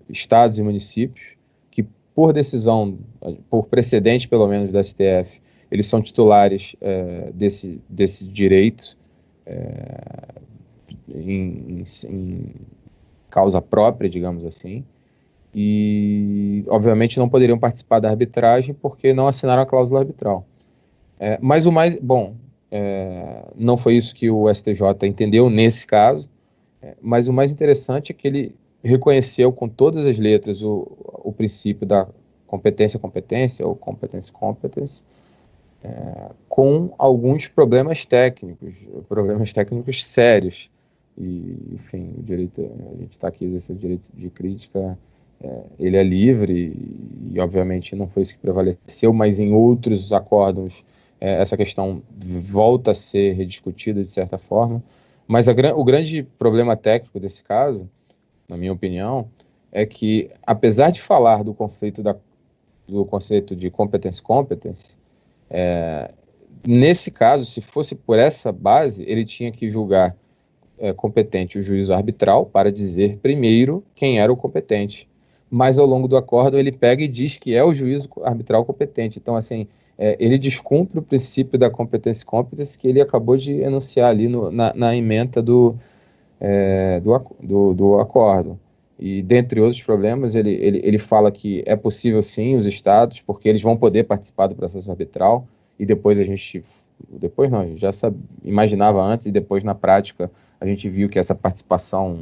estados e municípios, que por decisão, por precedente pelo menos da STF, eles são titulares desse direito em causa própria, digamos assim, e, obviamente, não poderiam participar da arbitragem porque não assinaram a cláusula arbitral. Mas o mais... Bom, não foi isso que o STJ entendeu nesse caso, mas o mais interessante é que ele reconheceu com todas as letras o princípio da competência, ou competence, com alguns problemas técnicos sérios. E, enfim, a gente está aqui exercendo o direito de crítica, ele é livre, e obviamente não foi isso que prevaleceu, mas em outros acórdãos essa questão volta a ser rediscutida de certa forma. Mas o grande problema técnico desse caso, na minha opinião, é que, apesar de falar do conflito do conceito de competence, nesse caso, se fosse por essa base, ele tinha que julgar competente o juízo arbitral para dizer primeiro quem era o competente. Mas, ao longo do acórdão, ele pega e diz que é o juízo arbitral competente. Então, assim, ele descumpre o princípio da competência que ele acabou de enunciar ali na ementa do acordo. E, dentre outros problemas, ele fala que é possível, sim, os estados, porque eles vão poder participar do processo arbitral, e depois a gente já imaginava antes, e depois, na prática, a gente viu que essa participação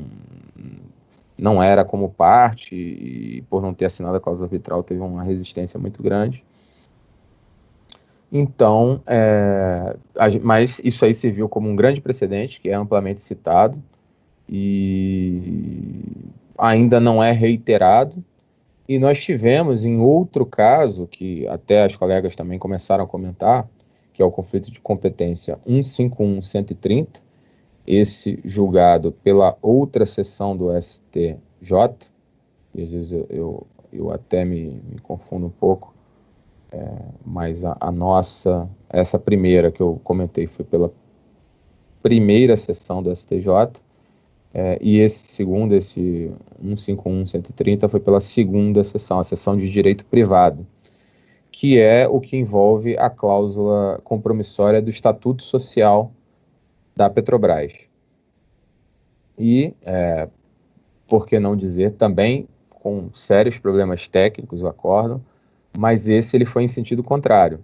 não era como parte, e por não ter assinado a cláusula arbitral, teve uma resistência muito grande. Então, mas isso aí serviu como um grande precedente, que é amplamente citado, e ainda não é reiterado. E nós tivemos, em outro caso, que até as colegas também começaram a comentar, que é o conflito de competência 151-130, esse julgado pela outra seção do STJ, e às vezes eu até me confundo um pouco, mas essa primeira que eu comentei foi pela primeira sessão do STJ, e esse segundo, esse 151-130, foi pela segunda sessão, a sessão de direito privado, que é o que envolve a cláusula compromissória do Estatuto Social da Petrobras. E, por que não dizer, também com sérios problemas técnicos, o acórdão, mas ele foi em sentido contrário.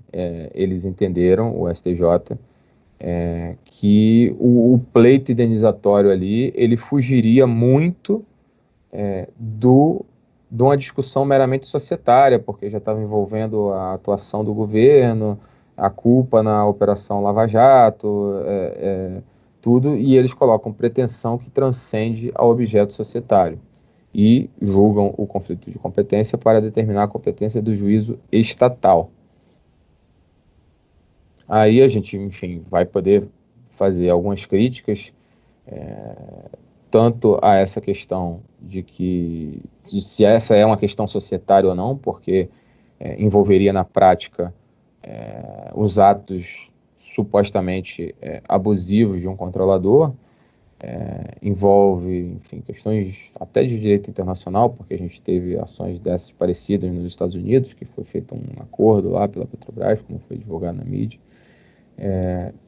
Eles entenderam, o STJ, que o pleito indenizatório ali, ele fugiria muito de uma discussão meramente societária, porque já estava envolvendo a atuação do governo, a culpa na Operação Lava Jato, tudo, e eles colocam pretensão que transcende ao objeto societário e julgam o conflito de competência para determinar a competência do juízo estatal. Aí a gente, enfim, vai poder fazer algumas críticas, tanto a essa questão de se essa é uma questão societária ou não, porque envolveria na prática os atos supostamente abusivos de um controlador, envolve, enfim, questões até de direito internacional, porque a gente teve ações dessas parecidas nos Estados Unidos, que foi feito um acordo lá pela Petrobras, como foi divulgado na mídia.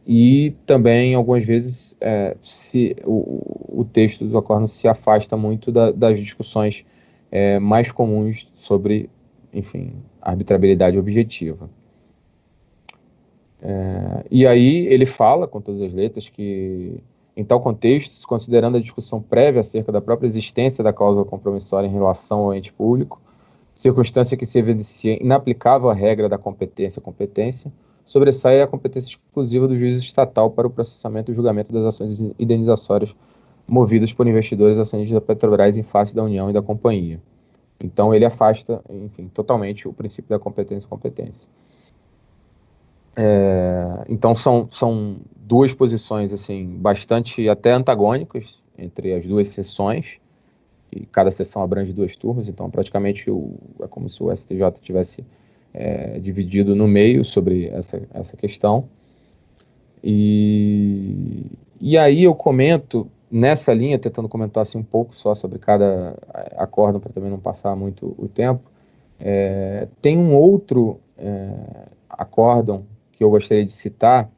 E também, algumas vezes, o texto do acordo se afasta muito das discussões mais comuns sobre, enfim, arbitrabilidade objetiva. E aí ele fala, com todas as letras, que, em tal contexto, considerando a discussão prévia acerca da própria existência da cláusula compromissória em relação ao ente público, circunstância que se evidencia inaplicável à regra da competência, sobressai a competência exclusiva do juiz estatal para o processamento e julgamento das ações indenizatórias movidas por investidores acionistas da Petrobras em face da União e da companhia. Então, ele afasta, enfim, totalmente o princípio da competência. Então, são duas posições, assim, bastante até antagônicas entre as duas sessões, e cada sessão abrange duas turmas, então, praticamente, é como se o STJ tivesse dividido no meio sobre essa questão. E aí eu comento nessa linha, tentando comentar assim, um pouco só sobre cada acórdão, para também não passar muito o tempo. Tem um outro acórdão que eu gostaria de citar,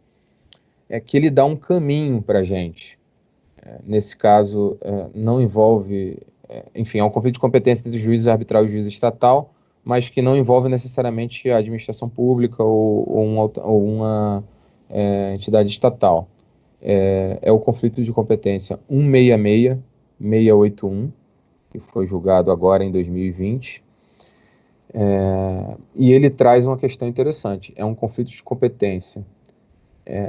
que ele dá um caminho para a gente. Nesse caso, não envolve, enfim, é um conflito de competência entre o juiz arbitral e o juiz estatal, mas que não envolve necessariamente a administração pública ou uma entidade estatal. É o conflito de competência 166-681, que foi julgado agora em 2020, e ele traz uma questão interessante. É um conflito de competência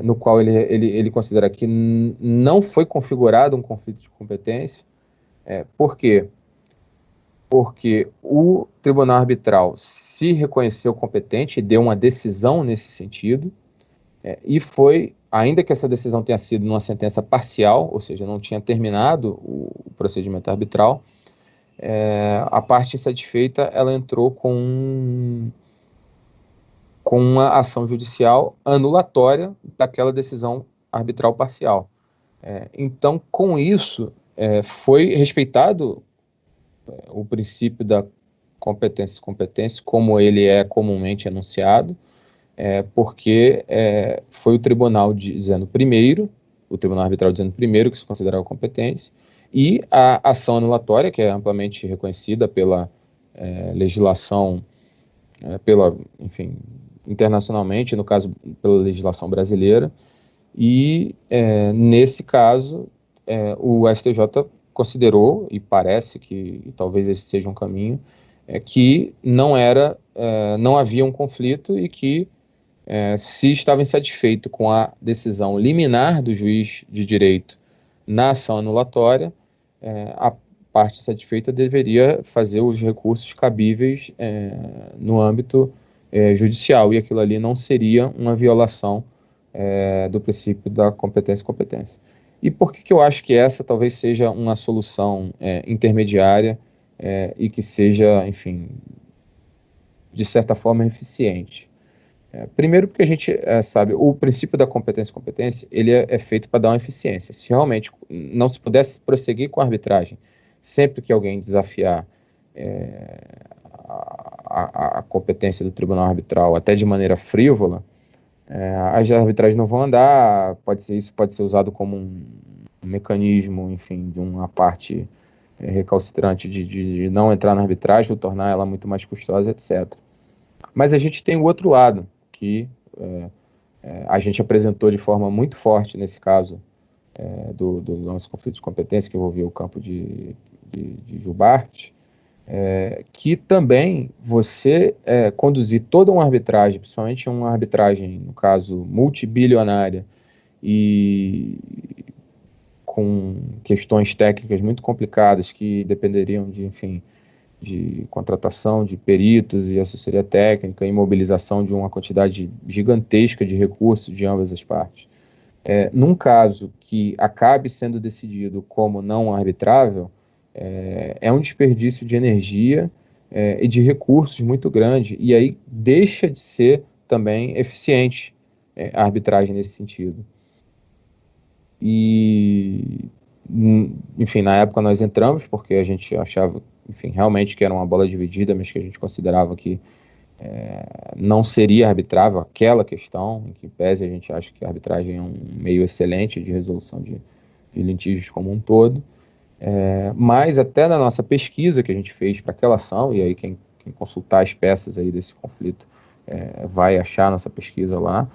no qual ele considera que não foi configurado um conflito de competência. Por quê? Porque o tribunal arbitral se reconheceu competente e deu uma decisão nesse sentido, e foi, ainda que essa decisão tenha sido numa sentença parcial, ou seja, não tinha terminado o procedimento arbitral, a parte insatisfeita, ela entrou com uma ação judicial anulatória daquela decisão arbitral parcial. Então, com isso, foi respeitado o princípio da competência, como ele é comumente enunciado, porque foi o tribunal dizendo primeiro, o tribunal arbitral dizendo primeiro que se considerava competência, e a ação anulatória, que é amplamente reconhecida pela legislação, enfim, internacionalmente, no caso, pela legislação brasileira, e nesse caso, o STJ considerou, e parece que talvez esse seja um caminho, que não havia um conflito e que, se estava insatisfeito com a decisão liminar do juiz de direito na ação anulatória, a parte satisfeita deveria fazer os recursos cabíveis no âmbito judicial, e aquilo ali não seria uma violação do princípio da competência. E por que eu acho que essa talvez seja uma solução intermediária e que seja, enfim, de certa forma eficiente? Primeiro porque a gente sabe, o princípio da competência, ele é feito para dar uma eficiência. Se realmente não se pudesse prosseguir com a arbitragem, sempre que alguém desafiar a competência do tribunal arbitral, até de maneira frívola, as arbitragens não vão andar, isso pode ser usado como um mecanismo, enfim, de uma parte recalcitrante de não entrar na arbitragem ou tornar ela muito mais custosa, etc. Mas a gente tem o outro lado, que a gente apresentou de forma muito forte nesse caso do nosso conflito de competência, que envolvia o campo de Jubarte, que também você conduzir toda uma arbitragem, principalmente uma arbitragem, no caso, multibilionária e com questões técnicas muito complicadas que dependeriam de contratação de peritos e assessoria técnica e mobilização de uma quantidade gigantesca de recursos de ambas as partes. Num caso que acabe sendo decidido como não arbitrável, é um desperdício de energia e de recursos muito grande, e aí deixa de ser também eficiente a arbitragem nesse sentido. E, enfim, na época nós entramos, porque a gente achava, enfim, realmente que era uma bola dividida, mas que a gente considerava que não seria arbitrável aquela questão, em que pese a gente acha que a arbitragem é um meio excelente de resolução de litígios como um todo. Mas até na nossa pesquisa que a gente fez para aquela ação, e aí quem consultar as peças aí desse conflito vai achar a nossa pesquisa lá,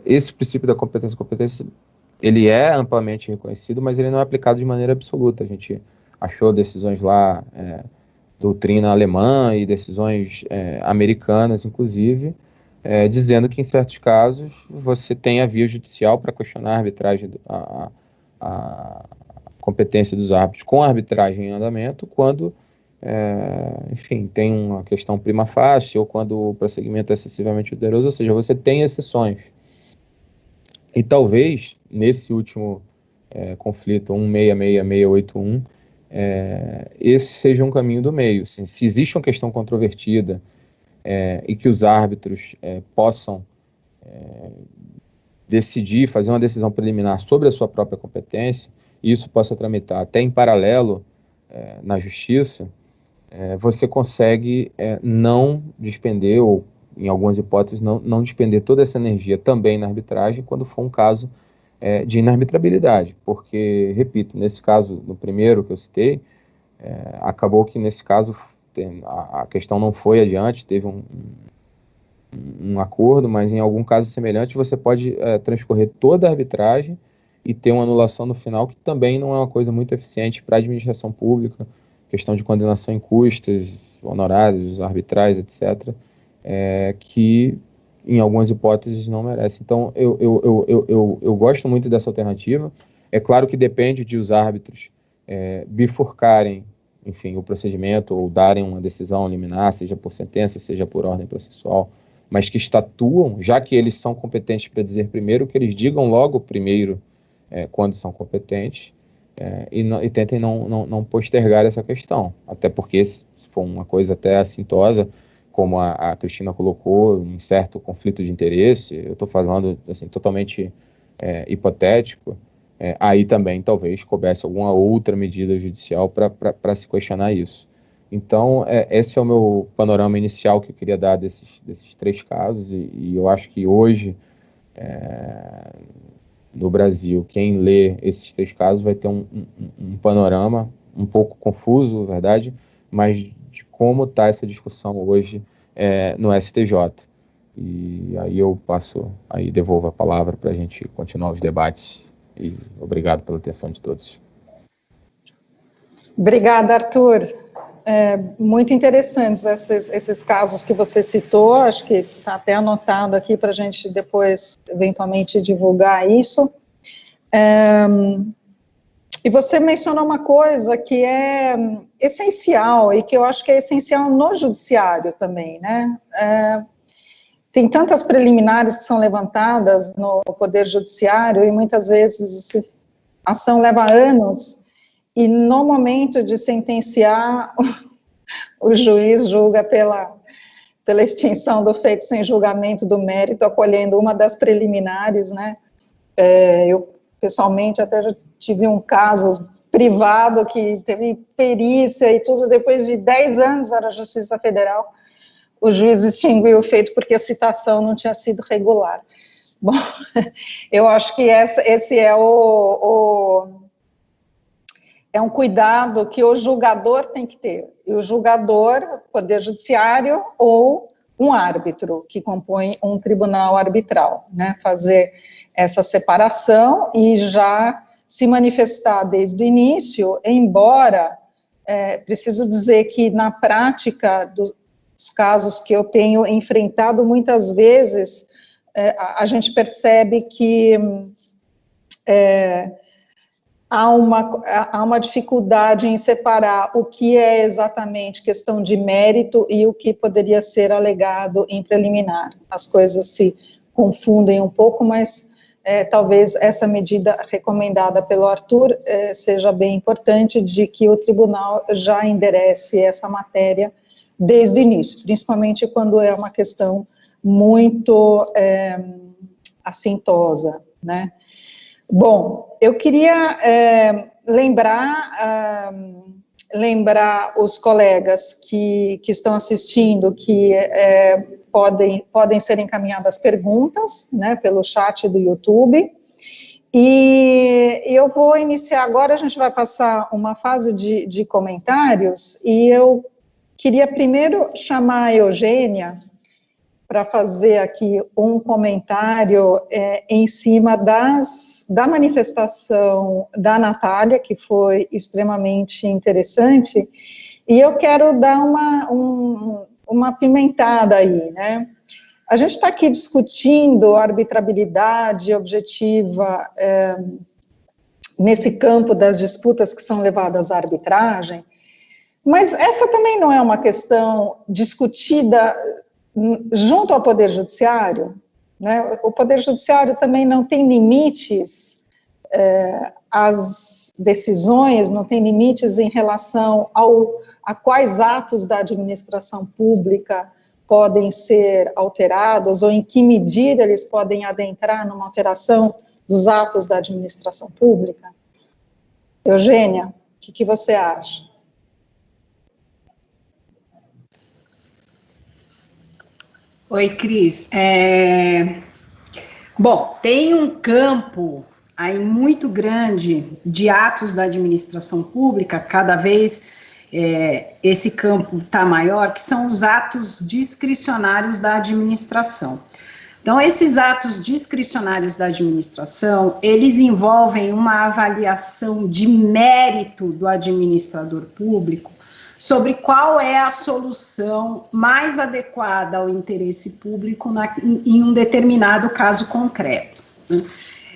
esse princípio da competência, ele é amplamente reconhecido, mas ele não é aplicado de maneira absoluta. A gente achou decisões lá, doutrina alemã e decisões americanas, inclusive, dizendo que em certos casos você tem a via judicial para questionar a arbitragem, a competência dos árbitros com a arbitragem em andamento, quando, enfim, tem uma questão prima facie ou quando o prosseguimento é excessivamente poderoso, ou seja, você tem exceções. E talvez, nesse último conflito 166681, esse seja um caminho do meio. Assim, se existe uma questão controvertida e que os árbitros possam decidir, fazer uma decisão preliminar sobre a sua própria competência, e isso possa tramitar até em paralelo na justiça, você consegue não despender, ou em algumas hipóteses, não despender toda essa energia também na arbitragem, quando for um caso de inarbitrabilidade. Porque, repito, nesse caso, no primeiro que eu citei, acabou que nesse caso a questão não foi adiante, teve um acordo, mas em algum caso semelhante você pode transcorrer toda a arbitragem e ter uma anulação no final, que também não é uma coisa muito eficiente para a administração pública, questão de condenação em custas, honorários, arbitrais, etc., que em algumas hipóteses não merece. Então, eu gosto muito dessa alternativa. É claro que depende de os árbitros bifurcarem, enfim, o procedimento ou darem uma decisão liminar, seja por sentença, seja por ordem processual, mas que estatuam, já que eles são competentes para dizer primeiro, que eles digam logo primeiro quando são competentes e tentem não postergar essa questão, até porque se for uma coisa até assintosa, como a Cristina colocou, um certo conflito de interesse, eu estou falando assim, totalmente hipotético, aí também talvez coubesse alguma outra medida judicial para se questionar isso. Então, esse é o meu panorama inicial que eu queria dar desses 3 casos, e eu acho que hoje, no Brasil, quem lê esses 3 casos vai ter um panorama um pouco confuso, verdade, mas de como está essa discussão hoje no STJ. E aí eu devolvo a palavra para a gente continuar os debates, e obrigado pela atenção de todos. Obrigada, Arthur. Muito interessantes esses casos que você citou, acho que está até anotado aqui para a gente depois, eventualmente, divulgar isso. E você mencionou uma coisa que é essencial, e que eu acho que é essencial no judiciário também, né? Tem tantas preliminares que são levantadas no Poder Judiciário, e muitas vezes a ação leva anos, e no momento de sentenciar, o juiz julga pela extinção do feito sem julgamento do mérito, acolhendo uma das preliminares, né? Eu, pessoalmente, até já tive um caso privado que teve perícia e tudo, depois de 10 anos era a Justiça Federal, o juiz extinguiu o feito porque a citação não tinha sido regular. Bom, eu acho que esse é um cuidado que o julgador tem que ter. E o julgador, Poder Judiciário ou um árbitro que compõe um tribunal arbitral, né? Fazer essa separação e já se manifestar desde o início, embora, preciso dizer que na prática dos casos que eu tenho enfrentado, muitas vezes a gente percebe que há uma dificuldade em separar o que é exatamente questão de mérito e o que poderia ser alegado em preliminar. As coisas se confundem um pouco, mas talvez essa medida recomendada pelo Arthur seja bem importante, de que o tribunal já enderece essa matéria desde o início, principalmente quando é uma questão muito assintosa, né? Bom, eu queria lembrar os colegas que estão assistindo que podem ser encaminhadas perguntas, né, pelo chat do YouTube, e eu vou iniciar agora. A gente vai passar uma fase de comentários, e eu queria primeiro chamar a Eugênia para fazer aqui um comentário em cima da manifestação da Natália, que foi extremamente interessante, e eu quero dar uma pimentada aí, né? A gente está aqui discutindo arbitrabilidade objetiva nesse campo das disputas que são levadas à arbitragem, mas essa também não é uma questão discutida junto ao Poder Judiciário, né? O Poder Judiciário também não tem limites, as decisões não têm limites em relação a quais atos da administração pública podem ser alterados, ou em que medida eles podem adentrar numa alteração dos atos da administração pública. Eugênia, o que você acha? Oi, Cris. Bom, tem um campo aí muito grande de atos da administração pública, cada vez esse campo está maior, que são os atos discricionários da administração. Então, esses atos discricionários da administração, eles envolvem uma avaliação de mérito do administrador público sobre qual é a solução mais adequada ao interesse público em um determinado caso concreto.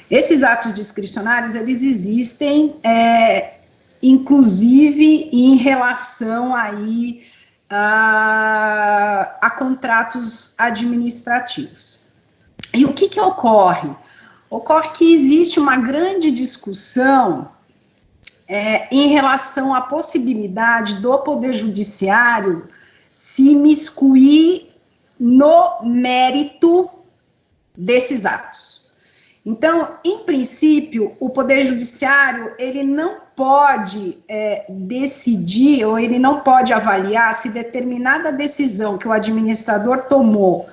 Esses atos discricionários, eles existem, inclusive, em relação aí a contratos administrativos. E o que ocorre? Ocorre que existe uma grande discussão em relação à possibilidade do Poder Judiciário se imiscuir no mérito desses atos. Então, em princípio, o Poder Judiciário, ele não pode decidir, ou ele não pode avaliar se determinada decisão que o administrador tomou,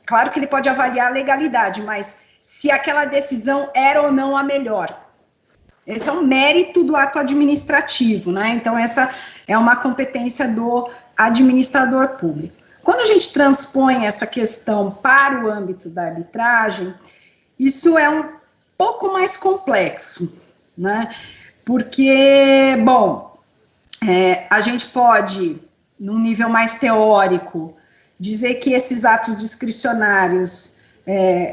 claro que ele pode avaliar a legalidade, mas se aquela decisão era ou não a melhor. Esse é um mérito do ato administrativo, né? Então, essa é uma competência do administrador público. Quando a gente transpõe essa questão para o âmbito da arbitragem, isso é um pouco mais complexo, né? Porque, bom, a gente pode, num nível mais teórico, dizer que esses atos discricionários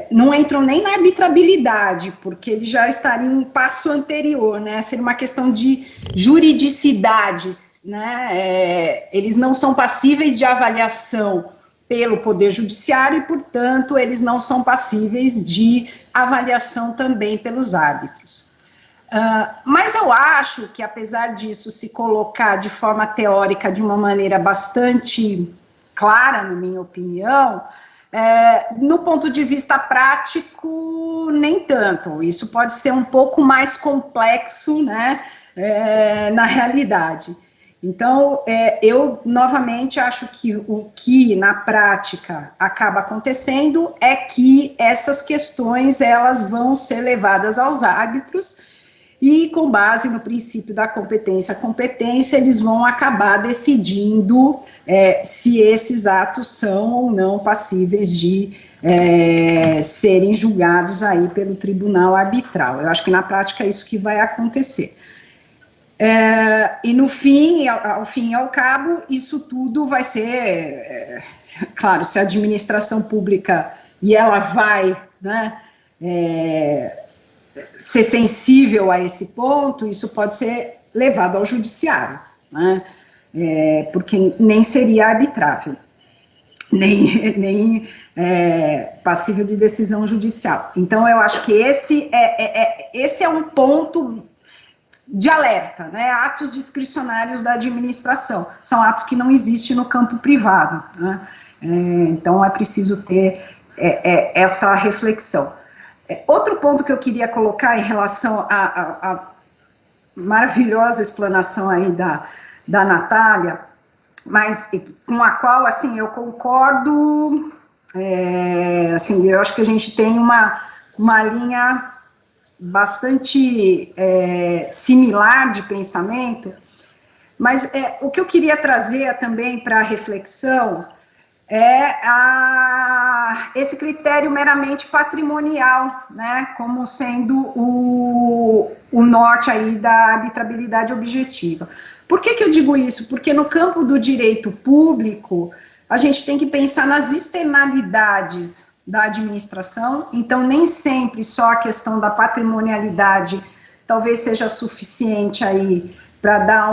não entram nem na arbitrabilidade, porque eles já estariam em um passo anterior, né? Seria uma questão de juridicidades, né? Eles não são passíveis de avaliação pelo Poder Judiciário e, portanto, eles não são passíveis de avaliação também pelos árbitros. Mas eu acho que, apesar disso se colocar de forma teórica de uma maneira bastante clara, na minha opinião, no ponto de vista prático, nem tanto. Isso pode ser um pouco mais complexo, né, na realidade. Então, eu, novamente, acho que o que, na prática, acaba acontecendo é que essas questões, elas vão ser levadas aos árbitros e, com base no princípio da competência, eles vão acabar decidindo se esses atos são ou não passíveis de serem julgados aí pelo tribunal arbitral. Eu acho que, na prática, é isso que vai acontecer. E no fim, ao fim e ao cabo, isso tudo vai ser, claro, se a administração pública, e ela vai, né, ser sensível a esse ponto, isso pode ser levado ao judiciário, né, porque nem seria arbitrável, nem passível de decisão judicial. Então, eu acho que esse é um ponto de alerta, né? Atos discricionários da administração, são atos que não existem no campo privado, né? Então é preciso ter essa reflexão. Outro ponto que eu queria colocar em relação à maravilhosa explanação aí da Natália, mas com a qual, assim, eu concordo, assim, eu acho que a gente tem uma linha bastante similar de pensamento, mas o que eu queria trazer também para a reflexão esse critério meramente patrimonial, né, como sendo o norte aí da arbitrabilidade objetiva. Por que eu digo isso? Porque no campo do direito público, a gente tem que pensar nas externalidades da administração, então nem sempre só a questão da patrimonialidade talvez seja suficiente aí para dar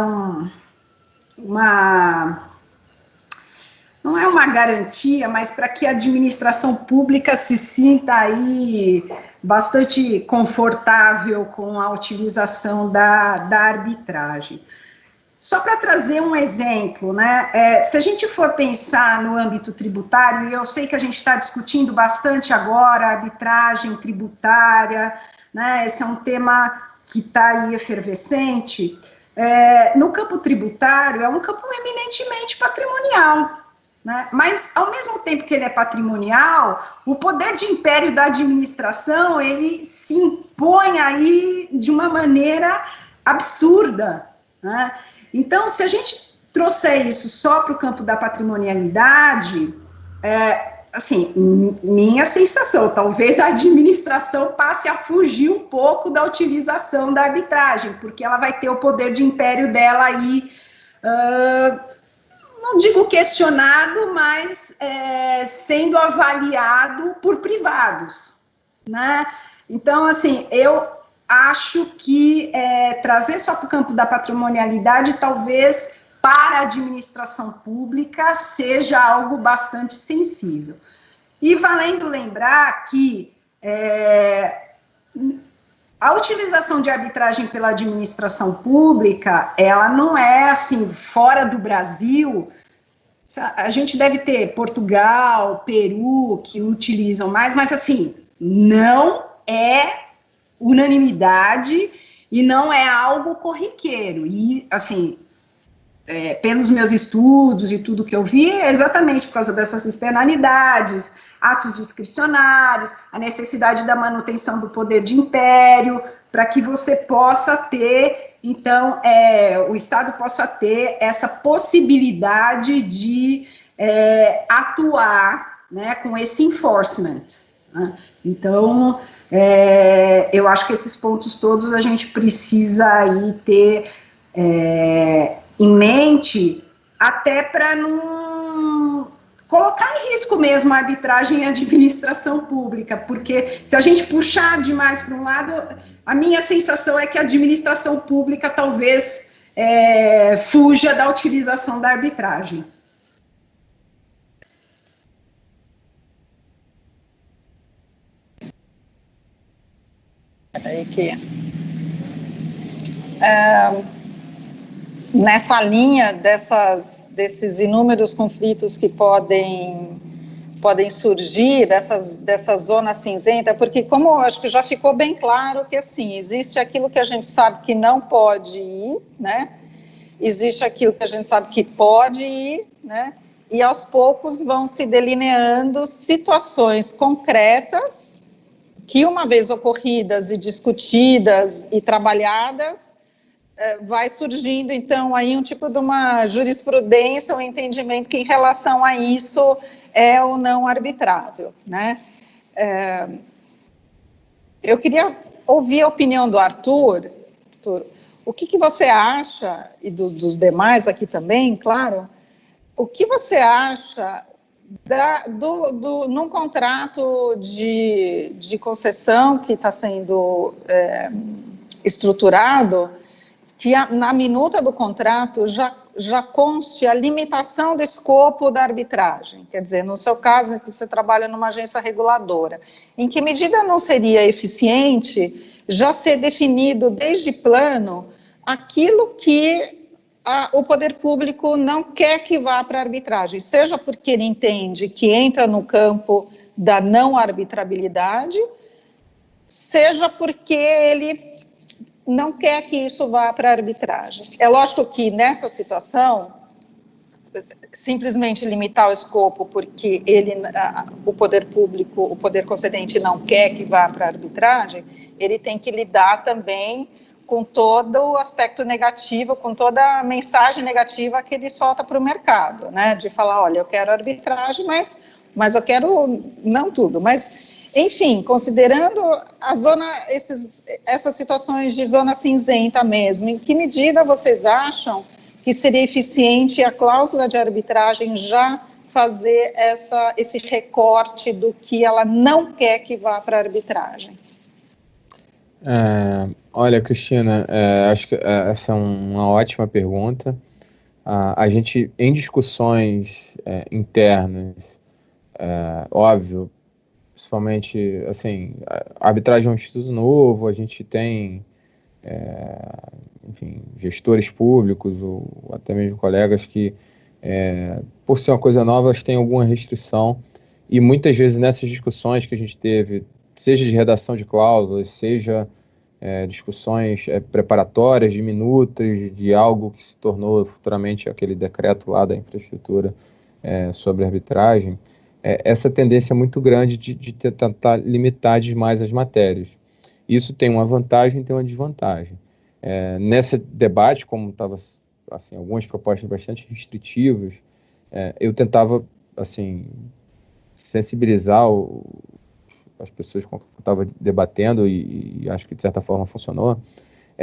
não é uma garantia, mas para que a administração pública se sinta aí bastante confortável com a utilização da arbitragem. Só para trazer um exemplo, né, se a gente for pensar no âmbito tributário, e eu sei que a gente está discutindo bastante agora, arbitragem tributária, né, esse é um tema que está aí efervescente, no campo tributário é um campo eminentemente patrimonial, né, mas ao mesmo tempo que ele é patrimonial, o poder de império da administração, ele se impõe aí de uma maneira absurda, né. Então, se a gente trouxer isso só para o campo da patrimonialidade, assim, minha sensação, talvez a administração passe a fugir um pouco da utilização da arbitragem, porque ela vai ter o poder de império dela aí, não digo questionado, mas sendo avaliado por privados, né? Então, assim, eu acho que trazer só para o campo da patrimonialidade, talvez para a administração pública seja algo bastante sensível. E valendo lembrar que a utilização de arbitragem pela administração pública, ela não é assim, fora do Brasil. A gente deve ter Portugal, Peru, que utilizam mais, mas assim, não é unanimidade e não é algo corriqueiro. E, assim, pelos meus estudos e tudo que eu vi, é exatamente por causa dessas externalidades, atos discricionários, a necessidade da manutenção do poder de império, para que você possa ter, então, o Estado possa ter essa possibilidade de atuar, né, com esse enforcement, né? Então, eu acho que esses pontos todos a gente precisa aí ter em mente, até para não colocar em risco mesmo a arbitragem e a administração pública, porque se a gente puxar demais para um lado, a minha sensação é que a administração pública talvez fuja da utilização da arbitragem. Nessa linha desses inúmeros conflitos que podem surgir, dessa zona cinzenta, porque como eu acho que já ficou bem claro que, assim, existe aquilo que a gente sabe que não pode ir, né, existe aquilo que a gente sabe que pode ir, né, e aos poucos vão se delineando situações concretas que, uma vez ocorridas e discutidas e trabalhadas, vai surgindo, então, aí um tipo de uma jurisprudência, um entendimento que, em relação a isso, é ou não arbitrável, né? Eu queria ouvir a opinião do Arthur. O que você acha, e dos demais aqui também, claro, o que você acha num contrato de concessão que está sendo estruturado, que na minuta do contrato já conste a limitação do escopo da arbitragem. Quer dizer, no seu caso, em que você trabalha numa agência reguladora, em que medida não seria eficiente já ser definido desde plano aquilo que o poder público não quer que vá para a arbitragem, seja porque ele entende que entra no campo da não arbitrabilidade, seja porque ele não quer que isso vá para a arbitragem. É lógico que, nessa situação, simplesmente limitar o escopo porque o poder público, o poder concedente não quer que vá para a arbitragem, ele tem que lidar também com todo o aspecto negativo, com toda a mensagem negativa que ele solta para o mercado, né? De falar, olha, eu quero arbitragem, mas eu quero, não tudo, mas... Enfim, considerando essas situações de zona cinzenta mesmo, em que medida vocês acham que seria eficiente a cláusula de arbitragem já fazer esse recorte do que ela não quer que vá para a arbitragem? Olha, Cristina, acho que essa é uma ótima pergunta. A gente, em discussões internas, óbvio, principalmente, assim, a arbitragem é um instituto novo, a gente tem, enfim, gestores públicos, ou até mesmo colegas que, por ser uma coisa nova, elas têm alguma restrição, e muitas vezes nessas discussões que a gente teve, seja de redação de cláusulas, seja discussões preparatórias de minutas, de algo que se tornou futuramente aquele decreto lá da infraestrutura sobre arbitragem, essa tendência muito grande de tentar limitar demais as matérias. Isso tem uma vantagem e tem uma desvantagem. Nesse debate, como estava assim, algumas propostas bastante restritivas, eu tentava assim, sensibilizar as pessoas com que eu estava debatendo, e acho que de certa forma funcionou,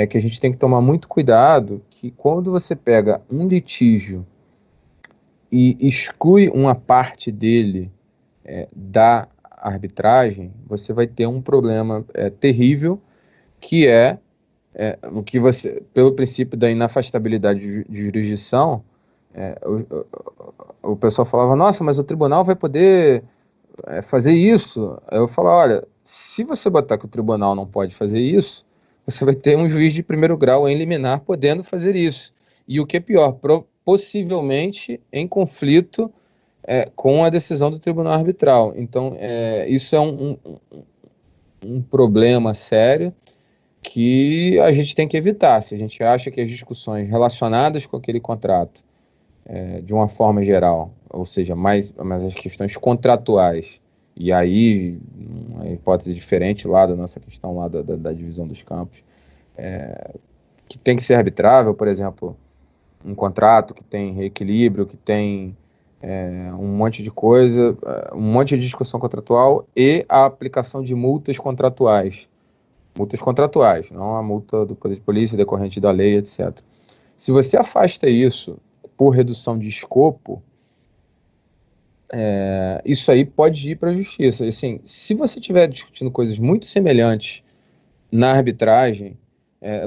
que a gente tem que tomar muito cuidado que quando você pega um litígio e exclui uma parte dele da arbitragem, você vai ter um problema terrível, que o que você, pelo princípio da inafastabilidade de jurisdição, o pessoal falava, nossa, mas o tribunal vai poder fazer isso. Eu falo, olha, se você botar que o tribunal não pode fazer isso, você vai ter um juiz de primeiro grau em liminar podendo fazer isso. E o que é pior, possivelmente em conflito com a decisão do tribunal arbitral. Então, isso é um problema sério, que a gente tem que evitar. Se a gente acha que as discussões relacionadas com aquele contrato, de uma forma geral, ou seja, mais as questões contratuais, e aí uma hipótese diferente lá da nossa questão lá da divisão dos campos, que tem que ser arbitrável, por exemplo, um contrato que tem reequilíbrio, que tem um monte de coisa, um monte de discussão contratual e a aplicação de multas contratuais, não a multa do poder de polícia decorrente da lei, etc. Se você afasta isso por redução de escopo, isso aí pode ir para a justiça. Assim, se você estiver discutindo coisas muito semelhantes na arbitragem,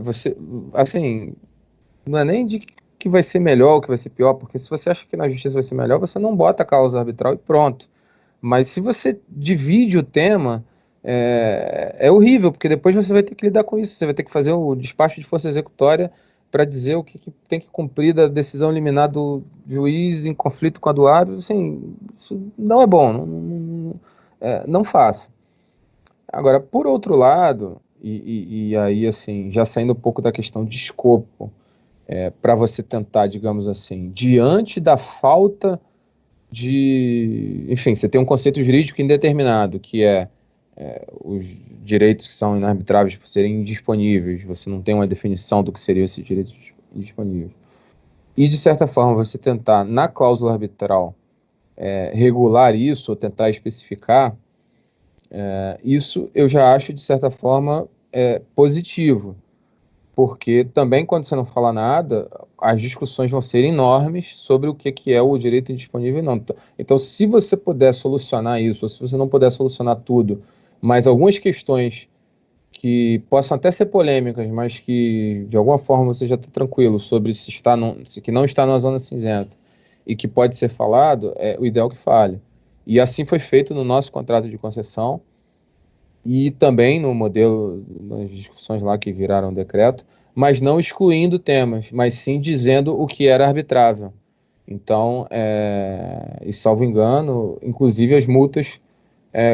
você, assim, não é nem de que vai ser melhor ou que vai ser pior, porque se você acha que na justiça vai ser melhor, você não bota a causa arbitral e pronto. Mas se você divide o tema, é horrível, porque depois você vai ter que lidar com isso, você vai ter que fazer o despacho de força executória para dizer o que tem que cumprir da decisão liminar do juiz em conflito com a do árbitro. Assim, isso não é bom, não faça. Agora, por outro lado, e aí, assim, já saindo um pouco da questão de escopo, para você tentar, digamos assim, diante da falta de... Enfim, você tem um conceito jurídico indeterminado, que os direitos que são inarbitráveis por serem indisponíveis, você não tem uma definição do que seriam esses direitos indisponíveis. E, de certa forma, você tentar, na cláusula arbitral, regular isso, ou tentar especificar, isso eu já acho, de certa forma, positivo. Porque também, quando você não fala nada, as discussões vão ser enormes sobre o que é o direito indisponível e não. Então, se você puder solucionar isso, ou se você não puder solucionar tudo, mas algumas questões que possam até ser polêmicas, mas que, de alguma forma, você já está tranquilo sobre que não está na zona cinzenta e que pode ser falado, é o ideal que fale. E assim foi feito no nosso contrato de concessão, e também no modelo, nas discussões lá que viraram decreto, mas não excluindo temas, mas sim dizendo o que era arbitrável. Então, e salvo engano, inclusive as multas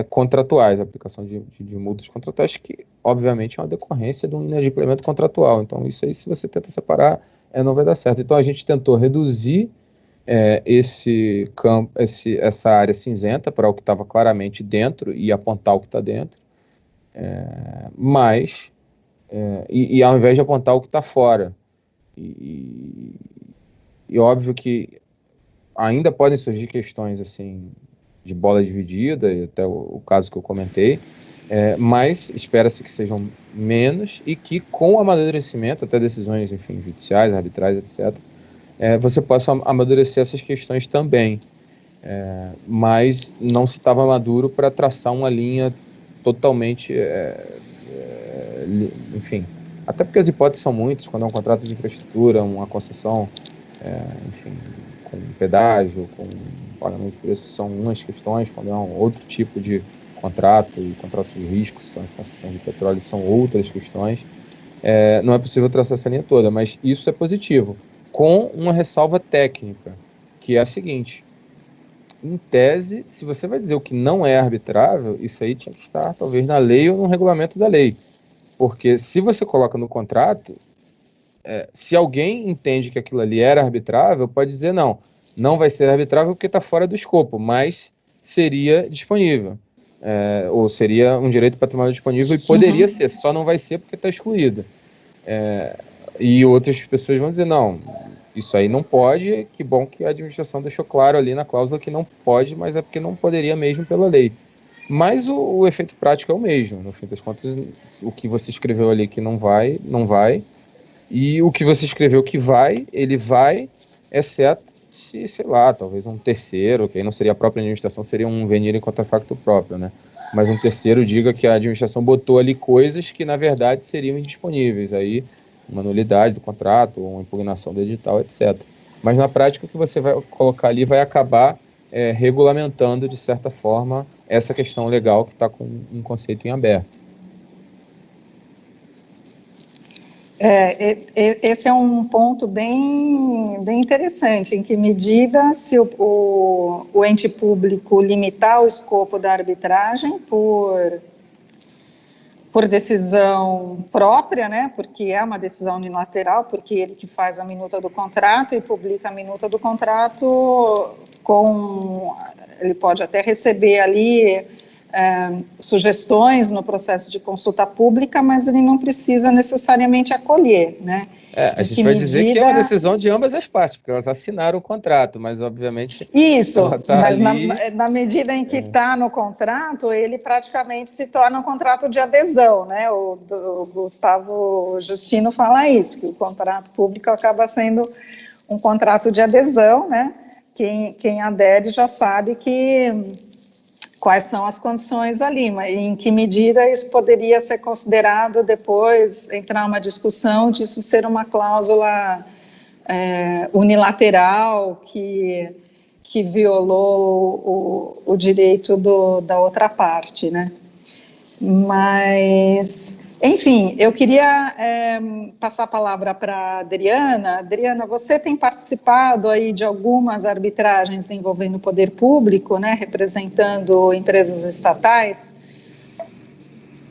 contratuais, a aplicação de multas contratuais, que obviamente é uma decorrência de um inadimplemento contratual. Então, isso aí, se você tenta separar, não vai dar certo. Então, a gente tentou reduzir essa área cinzenta para o que estava claramente dentro e apontar o que está dentro. Mas ao invés de apontar o que está fora, e óbvio que ainda podem surgir questões assim de bola dividida, e até o caso que eu comentei, mas espera-se que sejam menos e que com o amadurecimento, até decisões, enfim, judiciais, arbitrais, etc., você possa amadurecer essas questões também, mas não se estava maduro para traçar uma linha totalmente, enfim, até porque as hipóteses são muitas, quando é um contrato de infraestrutura, uma concessão, enfim, com pedágio, com pagamento de preço, são umas questões, quando é um outro tipo de contrato, e contratos de risco, são as concessões de petróleo, são outras questões, não é possível traçar essa linha toda, mas isso é positivo, com uma ressalva técnica, que é a seguinte: em tese, se você vai dizer o que não é arbitrável, isso aí tinha que estar, talvez, na lei ou no regulamento da lei. Porque se você coloca no contrato, se alguém entende que aquilo ali era arbitrável, pode dizer não vai ser arbitrável porque está fora do escopo, mas seria disponível. Ou seria um direito patrimonial disponível e poderia ser, só não vai ser porque está excluído. E outras pessoas vão dizer, não, isso aí não pode, que bom que a administração deixou claro ali na cláusula que não pode, mas é porque não poderia mesmo pela lei. Mas o efeito prático é o mesmo, no fim das contas, o que você escreveu ali que não vai, não vai, e o que você escreveu que vai, ele vai, exceto se, sei lá, talvez um terceiro, que aí não seria a própria administração, seria um venir em contrafacto próprio, né? Mas um terceiro diga que a administração botou ali coisas que, na verdade, seriam indisponíveis, aí uma nulidade do contrato, ou uma impugnação do edital, etc. Mas na prática o que você vai colocar ali vai acabar regulamentando, de certa forma, essa questão legal que está com um conceito em aberto. Esse é um ponto bem interessante, em que medida se o ente público limitar o escopo da arbitragem por por decisão própria, né, porque é uma decisão unilateral, porque ele que faz a minuta do contrato e publica a minuta do contrato, ele pode até receber ali sugestões no processo de consulta pública, mas ele não precisa necessariamente acolher, né. A gente vai dizer que é uma decisão de ambas as partes, porque elas assinaram o contrato, mas obviamente... Isso, mas ali... na medida em que está no contrato, ele praticamente se torna um contrato de adesão, né? O Gustavo Justino fala isso, que o contrato público acaba sendo um contrato de adesão, né? Quem adere já sabe quais são as condições ali, mas em que medida isso poderia ser considerado depois, entrar uma discussão disso ser uma cláusula unilateral que violou o direito da outra parte, né? Mas, enfim, eu queria passar a palavra para a Adriana. Adriana, você tem participado aí de algumas arbitragens envolvendo o poder público, né, representando empresas estatais.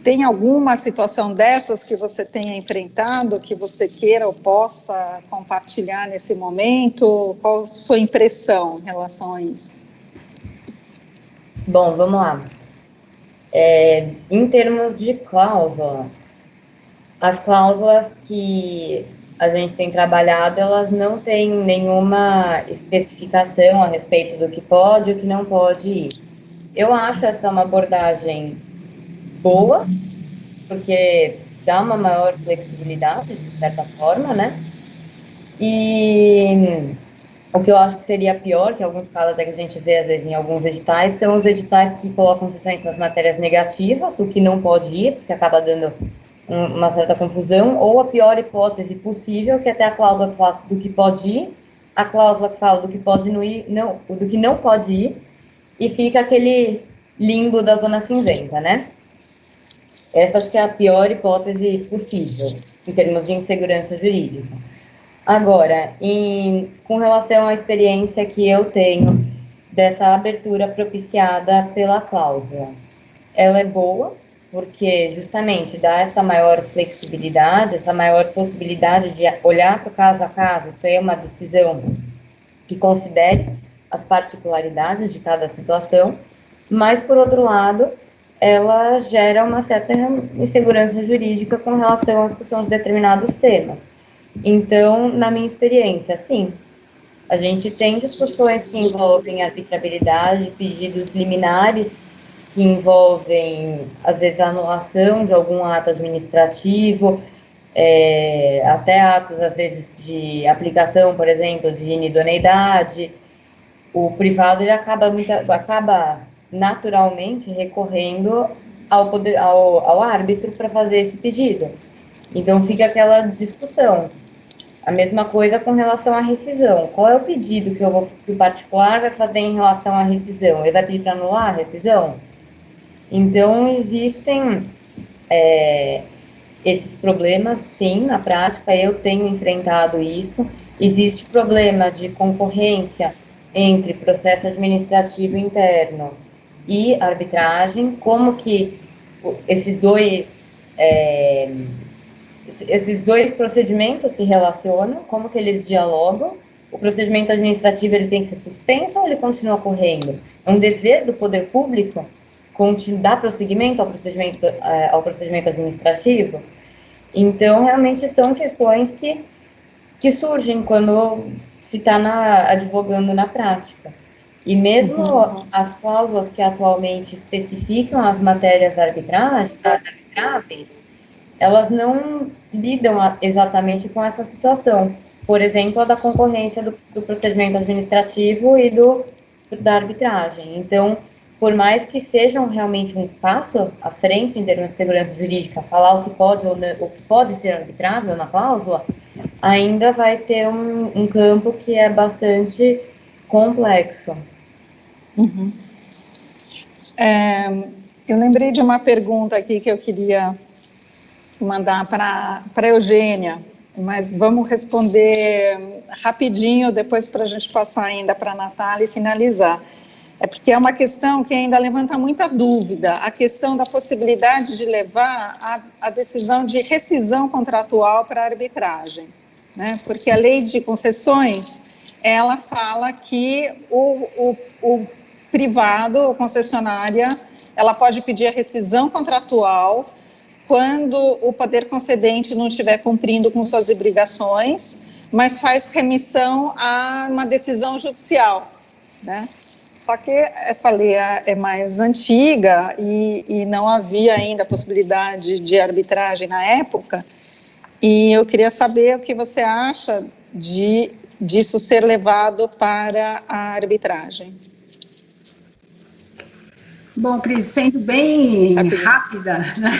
Tem alguma situação dessas que você tenha enfrentado, que você queira ou possa compartilhar nesse momento? Qual a sua impressão em relação a isso? Bom, vamos lá. Em termos de cláusula, as cláusulas que a gente tem trabalhado, elas não têm nenhuma especificação a respeito do que pode e o que não pode ir. Eu acho essa uma abordagem boa, porque dá uma maior flexibilidade, de certa forma, né? E o que eu acho que seria pior, que alguns casos que a gente vê, às vezes, em alguns editais, são os editais que colocam justamente as matérias negativas, o que não pode ir, porque acaba dando uma certa confusão, ou a pior hipótese possível, que até a cláusula que fala do que pode ir, a cláusula que fala do que pode não ir, do que não pode ir, e fica aquele limbo da zona cinzenta, né? Essa acho que é a pior hipótese possível, em termos de insegurança jurídica. Agora, com relação à experiência que eu tenho dessa abertura propiciada pela cláusula, ela é boa, porque justamente dá essa maior flexibilidade, essa maior possibilidade de olhar para o caso a caso, ter uma decisão que considere as particularidades de cada situação, mas, por outro lado, ela gera uma certa insegurança jurídica com relação à discussão de determinados temas. Então, na minha experiência, sim, a gente tem discussões que envolvem arbitrabilidade, pedidos liminares, que envolvem, às vezes, a anulação de algum ato administrativo, até atos, às vezes, de aplicação, por exemplo, de inidoneidade. O privado ele acaba naturalmente recorrendo ao árbitro para fazer esse pedido. Então, fica aquela discussão. A mesma coisa com relação à rescisão. Qual é o pedido que o particular vai fazer em relação à rescisão? Ele vai pedir para anular a rescisão? Então, existem esses problemas, sim, na prática, eu tenho enfrentado isso. Existe problema de concorrência entre processo administrativo interno e arbitragem, como que esses dois procedimentos se relacionam, como que eles dialogam. O procedimento administrativo ele tem que ser suspenso ou ele continua correndo? É um dever do poder público dar prosseguimento ao procedimento administrativo? Então, realmente são questões que surgem quando se está advogando na prática. E mesmo as cláusulas que atualmente especificam as matérias arbitráveis, elas não lidam exatamente com essa situação. Por exemplo, a da concorrência do procedimento administrativo e da arbitragem. Então, por mais que sejam realmente um passo à frente em termos de segurança jurídica, falar o que pode ser arbitrável na cláusula, ainda vai ter um campo que é bastante complexo. Uhum. Eu lembrei de uma pergunta aqui que eu queria mandar para a Eugênia, mas vamos responder rapidinho, depois para a gente passar ainda para a Natália e finalizar. É porque é uma questão que ainda levanta muita dúvida, a questão da possibilidade de levar a decisão de rescisão contratual para a arbitragem, né? Porque a lei de concessões, ela fala que o privado, a concessionária, ela pode pedir a rescisão contratual quando o poder concedente não estiver cumprindo com suas obrigações, mas faz remissão a uma decisão judicial, né? Só que essa lei é mais antiga e não havia ainda a possibilidade de arbitragem na época, e eu queria saber o que você acha disso ser levado para a arbitragem. Bom, Cris, sendo bem rápida, né?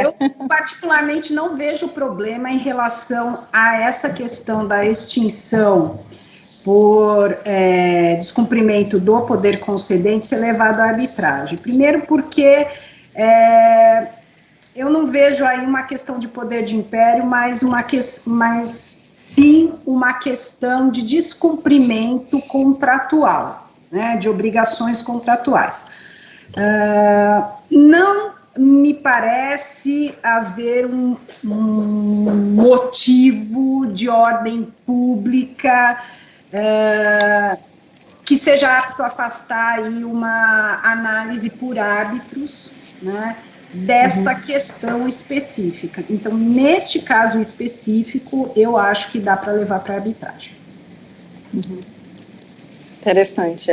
Eu particularmente não vejo problema em relação a essa questão da extinção por descumprimento do poder concedente ser levado à arbitragem. Primeiro porque eu não vejo aí uma questão de poder de império, mas sim uma questão de descumprimento contratual, né, de obrigações contratuais. Não me parece haver um motivo de ordem pública que seja apto a afastar aí uma análise por árbitros, né, desta questão específica. Então, neste caso específico, eu acho que dá para levar para arbitragem. Interessante,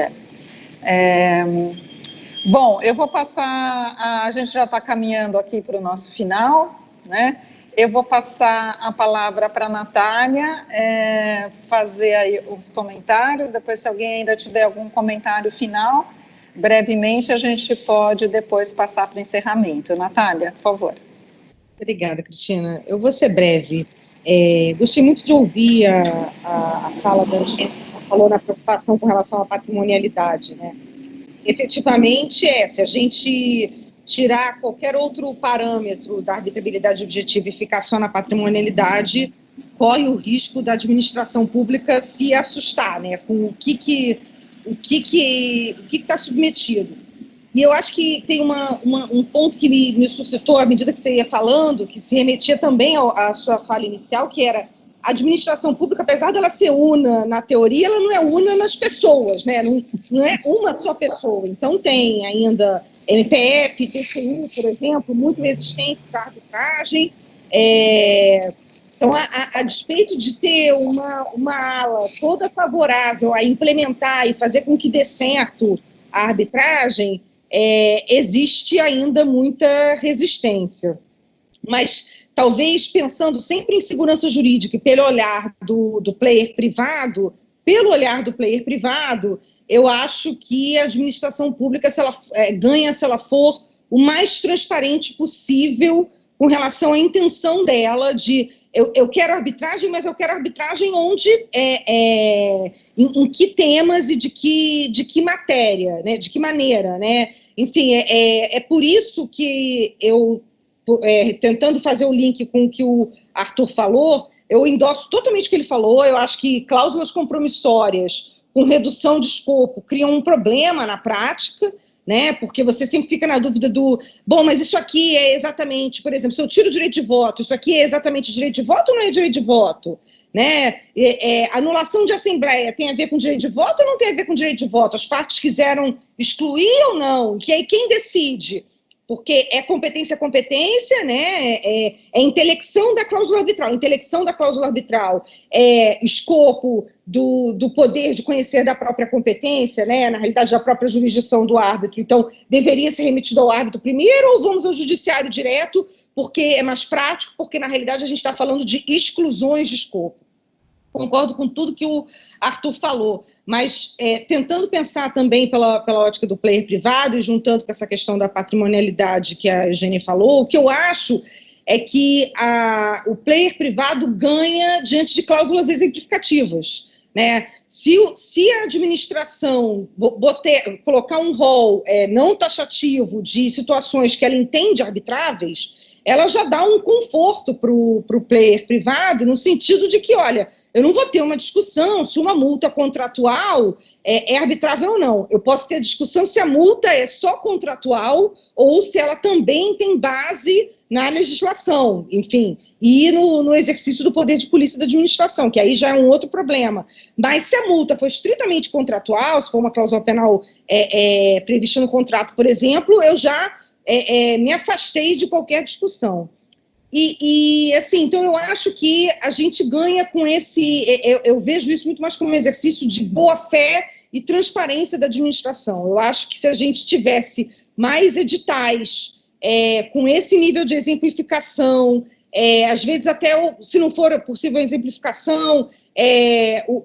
Bom, eu vou passar, a gente já está caminhando aqui para o nosso final, né? Eu vou passar a palavra para a Natália, fazer aí os comentários, depois se alguém ainda tiver algum comentário final, brevemente a gente pode depois passar para o encerramento. Natália, por favor. Obrigada, Cristina. Eu vou ser breve. Gostei muito de ouvir a fala da gente, falou na preocupação com relação à patrimonialidade, né? Efetivamente, se a gente tirar qualquer outro parâmetro da arbitrabilidade objetiva e ficar só na patrimonialidade, corre o risco da administração pública se assustar, né, com o que está submetido. E eu acho que tem um ponto que me suscitou à medida que você ia falando, que se remetia também à sua fala inicial, que era a administração pública, apesar dela ser una na teoria, ela não é una nas pessoas, né? Não é uma só pessoa. Então tem ainda MPF, TCU, por exemplo, muito resistente à arbitragem. Então, a despeito de ter uma ala toda favorável a implementar e fazer com que dê certo a arbitragem, existe ainda muita resistência. Mas talvez pensando sempre em segurança jurídica e pelo olhar do player privado, eu acho que a administração pública ganha se ela for o mais transparente possível com relação à intenção dela de eu quero arbitragem, mas eu quero arbitragem onde, em que temas e de que matéria, né, de que maneira, né? Enfim, é por isso que eu tentando fazer o link com o que o Arthur falou, eu endosso totalmente o que ele falou. Eu acho que cláusulas compromissórias com redução de escopo criam um problema na prática, né, porque você sempre fica na dúvida bom, mas isso aqui é exatamente, por exemplo, se eu tiro o direito de voto, isso aqui é exatamente direito de voto ou não é direito de voto? Né? Anulação de assembleia tem a ver com direito de voto ou não tem a ver com direito de voto? As partes quiseram excluir ou não? E aí quem decide? Porque é competência, né? É intelecção da cláusula arbitral. Intelecção da cláusula arbitral é escopo do poder de conhecer da própria competência, né? Na realidade, da própria jurisdição do árbitro. Então, deveria ser remetido ao árbitro primeiro ou vamos ao judiciário direto, porque é mais prático, porque na realidade a gente está falando de exclusões de escopo. Concordo com tudo que o Arthur falou, mas tentando pensar também pela ótica do player privado e juntando com essa questão da patrimonialidade que a Eugênia falou, o que eu acho é que o player privado ganha diante de cláusulas exemplificativas, né? Se a administração colocar um rol não taxativo de situações que ela entende arbitráveis, ela já dá um conforto para o player privado, no sentido de que, olha, eu não vou ter uma discussão se uma multa contratual é arbitrável ou não. Eu posso ter discussão se a multa é só contratual ou se ela também tem base na legislação, enfim, e no exercício do poder de polícia da administração, que aí já é um outro problema. Mas se a multa for estritamente contratual, se for uma cláusula penal prevista no contrato, por exemplo, eu já me afastei de qualquer discussão. E assim, então eu acho que a gente ganha com esse, eu vejo isso muito mais como um exercício de boa-fé e transparência da administração. Eu acho que se a gente tivesse mais editais com esse nível de exemplificação, às vezes até, se não for possível a exemplificação,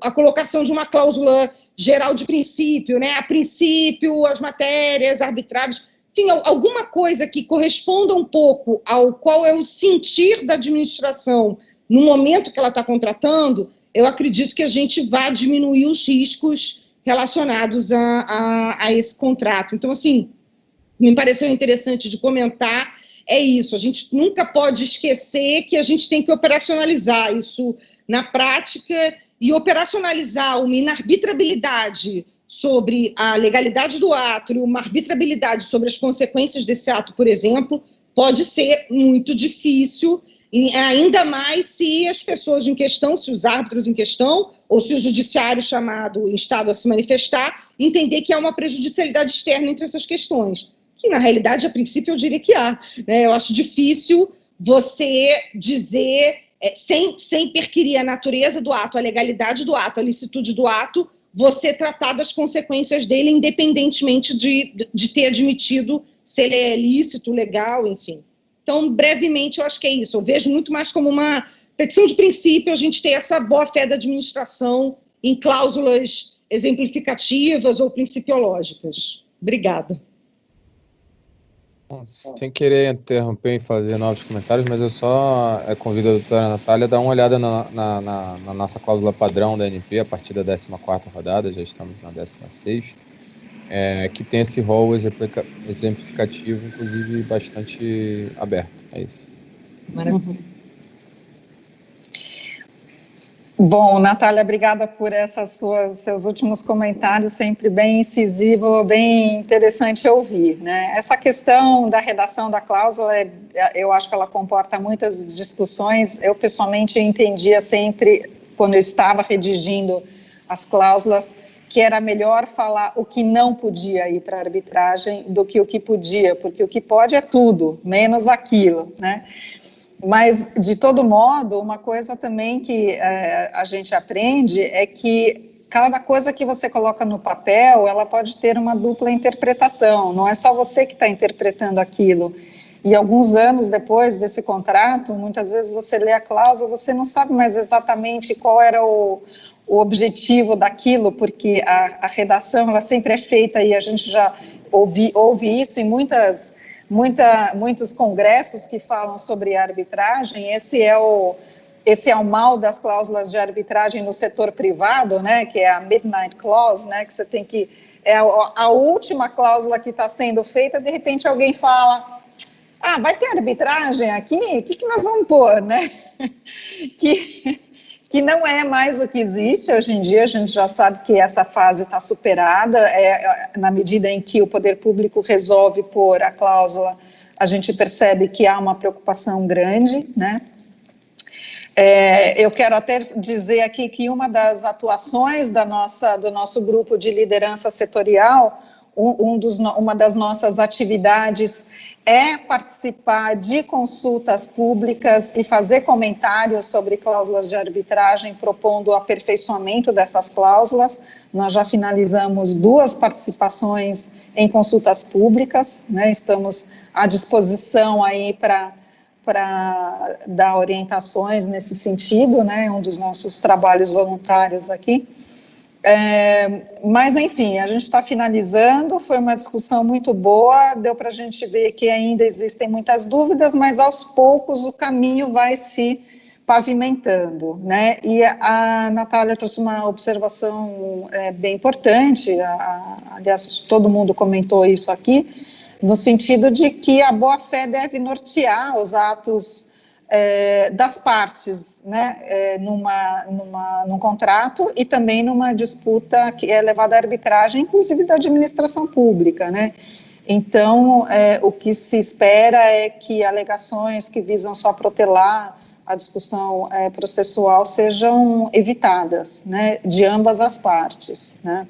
a colocação de uma cláusula geral de princípio, né? A princípio, as matérias arbitráveis, enfim, alguma coisa que corresponda um pouco ao qual é o sentir da administração no momento que ela está contratando, eu acredito que a gente vai diminuir os riscos relacionados a esse contrato. Então, assim, me pareceu interessante de comentar, é isso, a gente nunca pode esquecer que a gente tem que operacionalizar isso na prática, e operacionalizar uma inarbitrabilidade sobre a legalidade do ato e uma arbitrabilidade sobre as consequências desse ato, por exemplo, pode ser muito difícil, ainda mais se as pessoas em questão, se os árbitros em questão, ou se o judiciário chamado instado a se manifestar, entender que há uma prejudicialidade externa entre essas questões, que na realidade, a princípio, eu diria que há, né? Eu acho difícil você dizer, sem perquirir a natureza do ato, a legalidade do ato, a licitude do ato, você tratar das consequências dele, independentemente de ter admitido se ele é lícito, legal, enfim. Então, brevemente, eu acho que é isso. Eu vejo muito mais como uma petição de princípio, a gente ter essa boa-fé da administração em cláusulas exemplificativas ou principiológicas. Obrigada. Sem querer interromper e fazer novos comentários, mas eu só convido a doutora Natália a dar uma olhada na nossa cláusula padrão da ANP, a partir da 14ª rodada, já estamos na 16ª, que tem esse rol exemplificativo, inclusive, bastante aberto. É isso. Maravilha. Bom, Natália, obrigada por seus últimos comentários, sempre bem incisivo, bem interessante ouvir, né? Essa questão da redação da cláusula, eu acho que ela comporta muitas discussões. Eu, pessoalmente, entendia sempre, quando eu estava redigindo as cláusulas, que era melhor falar o que não podia ir para a arbitragem do que o que podia, porque o que pode é tudo, menos aquilo, né? Mas, de todo modo, uma coisa também que a gente aprende é que cada coisa que você coloca no papel, ela pode ter uma dupla interpretação, não é só você que está interpretando aquilo. E alguns anos depois desse contrato, muitas vezes você lê a cláusula, você não sabe mais exatamente qual era o objetivo daquilo, porque a redação, ela sempre é feita, e a gente já ouve isso em muitos congressos que falam sobre arbitragem. Esse é o mal das cláusulas de arbitragem no setor privado, né, que é a midnight clause, né, que você tem que, a última cláusula que está sendo feita, de repente alguém fala, vai ter arbitragem aqui? O que nós vamos pôr, né? Que não é mais o que existe hoje em dia. A gente já sabe que essa fase está superada, na medida em que o poder público resolve pôr a cláusula, a gente percebe que há uma preocupação grande, né? Eu quero até dizer aqui que uma das atuações do nosso grupo de liderança setorial, uma das nossas atividades é participar de consultas públicas e fazer comentários sobre cláusulas de arbitragem, propondo o aperfeiçoamento dessas cláusulas. Nós já finalizamos 2 participações em consultas públicas, né? Estamos à disposição aí para dar orientações nesse sentido, né? Um dos nossos trabalhos voluntários aqui. Mas, enfim, a gente está finalizando, foi uma discussão muito boa, deu para a gente ver que ainda existem muitas dúvidas, mas aos poucos o caminho vai se pavimentando, né? E a Natália trouxe uma observação bem importante, aliás, todo mundo comentou isso aqui, no sentido de que a boa-fé deve nortear os atos das partes, né, num contrato e também numa disputa que é levada à arbitragem, inclusive da administração pública, né. Então, o que se espera é que alegações que visam só protelar a discussão processual sejam evitadas, né, de ambas as partes, né.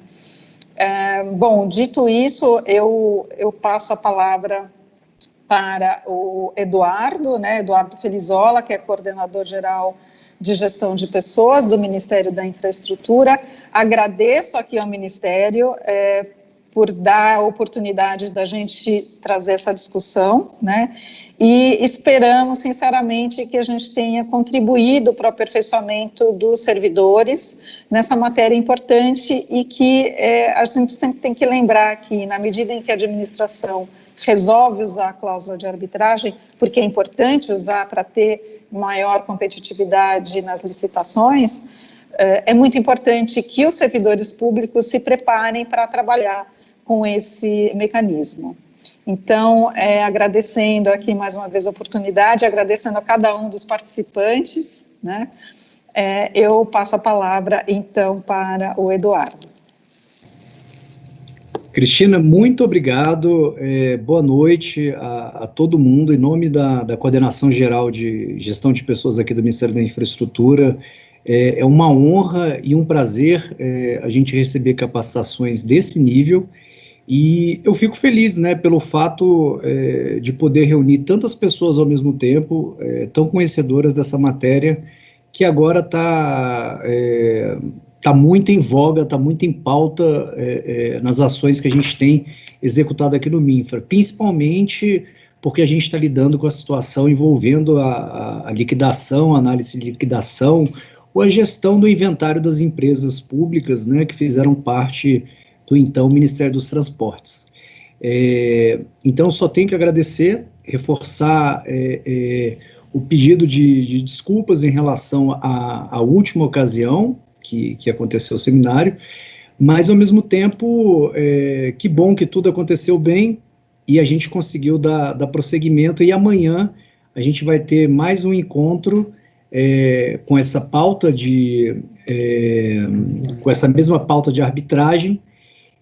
Bom, dito isso, eu passo a palavra para o Eduardo, né, Eduardo Felizola, que é coordenador geral de gestão de pessoas do Ministério da Infraestrutura. Agradeço aqui ao Ministério por dar a oportunidade da gente trazer essa discussão, né, e esperamos, sinceramente, que a gente tenha contribuído para o aperfeiçoamento dos servidores nessa matéria importante e que a gente sempre tem que lembrar que, na medida em que a administração resolve usar a cláusula de arbitragem, porque é importante usar para ter maior competitividade nas licitações, é muito importante que os servidores públicos se preparem para trabalhar com esse mecanismo. Então, agradecendo aqui mais uma vez a oportunidade, agradecendo a cada um dos participantes, né, eu passo a palavra, então, para o Eduardo. Cristina, muito obrigado, boa noite a todo mundo, em nome da Coordenação Geral de Gestão de Pessoas aqui do Ministério da Infraestrutura. É uma honra e um prazer a gente receber capacitações desse nível, e eu fico feliz, né, pelo fato de poder reunir tantas pessoas ao mesmo tempo, tão conhecedoras dessa matéria, que agora está muito em voga, está muito em pauta nas ações que a gente tem executado aqui no MINFRA, principalmente porque a gente está lidando com a situação envolvendo a liquidação, a análise de liquidação, ou a gestão do inventário das empresas públicas, né, que fizeram parte do então Ministério dos Transportes. Então, só tenho que agradecer, reforçar o pedido de desculpas em relação à última ocasião que aconteceu o seminário, mas, ao mesmo tempo, que bom que tudo aconteceu bem e a gente conseguiu dar prosseguimento, e amanhã a gente vai ter mais um encontro com essa pauta com essa mesma pauta de arbitragem,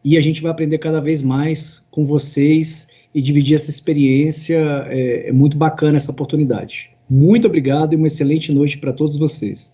e a gente vai aprender cada vez mais com vocês e dividir essa experiência. É muito bacana essa oportunidade. Muito obrigado e uma excelente noite para todos vocês.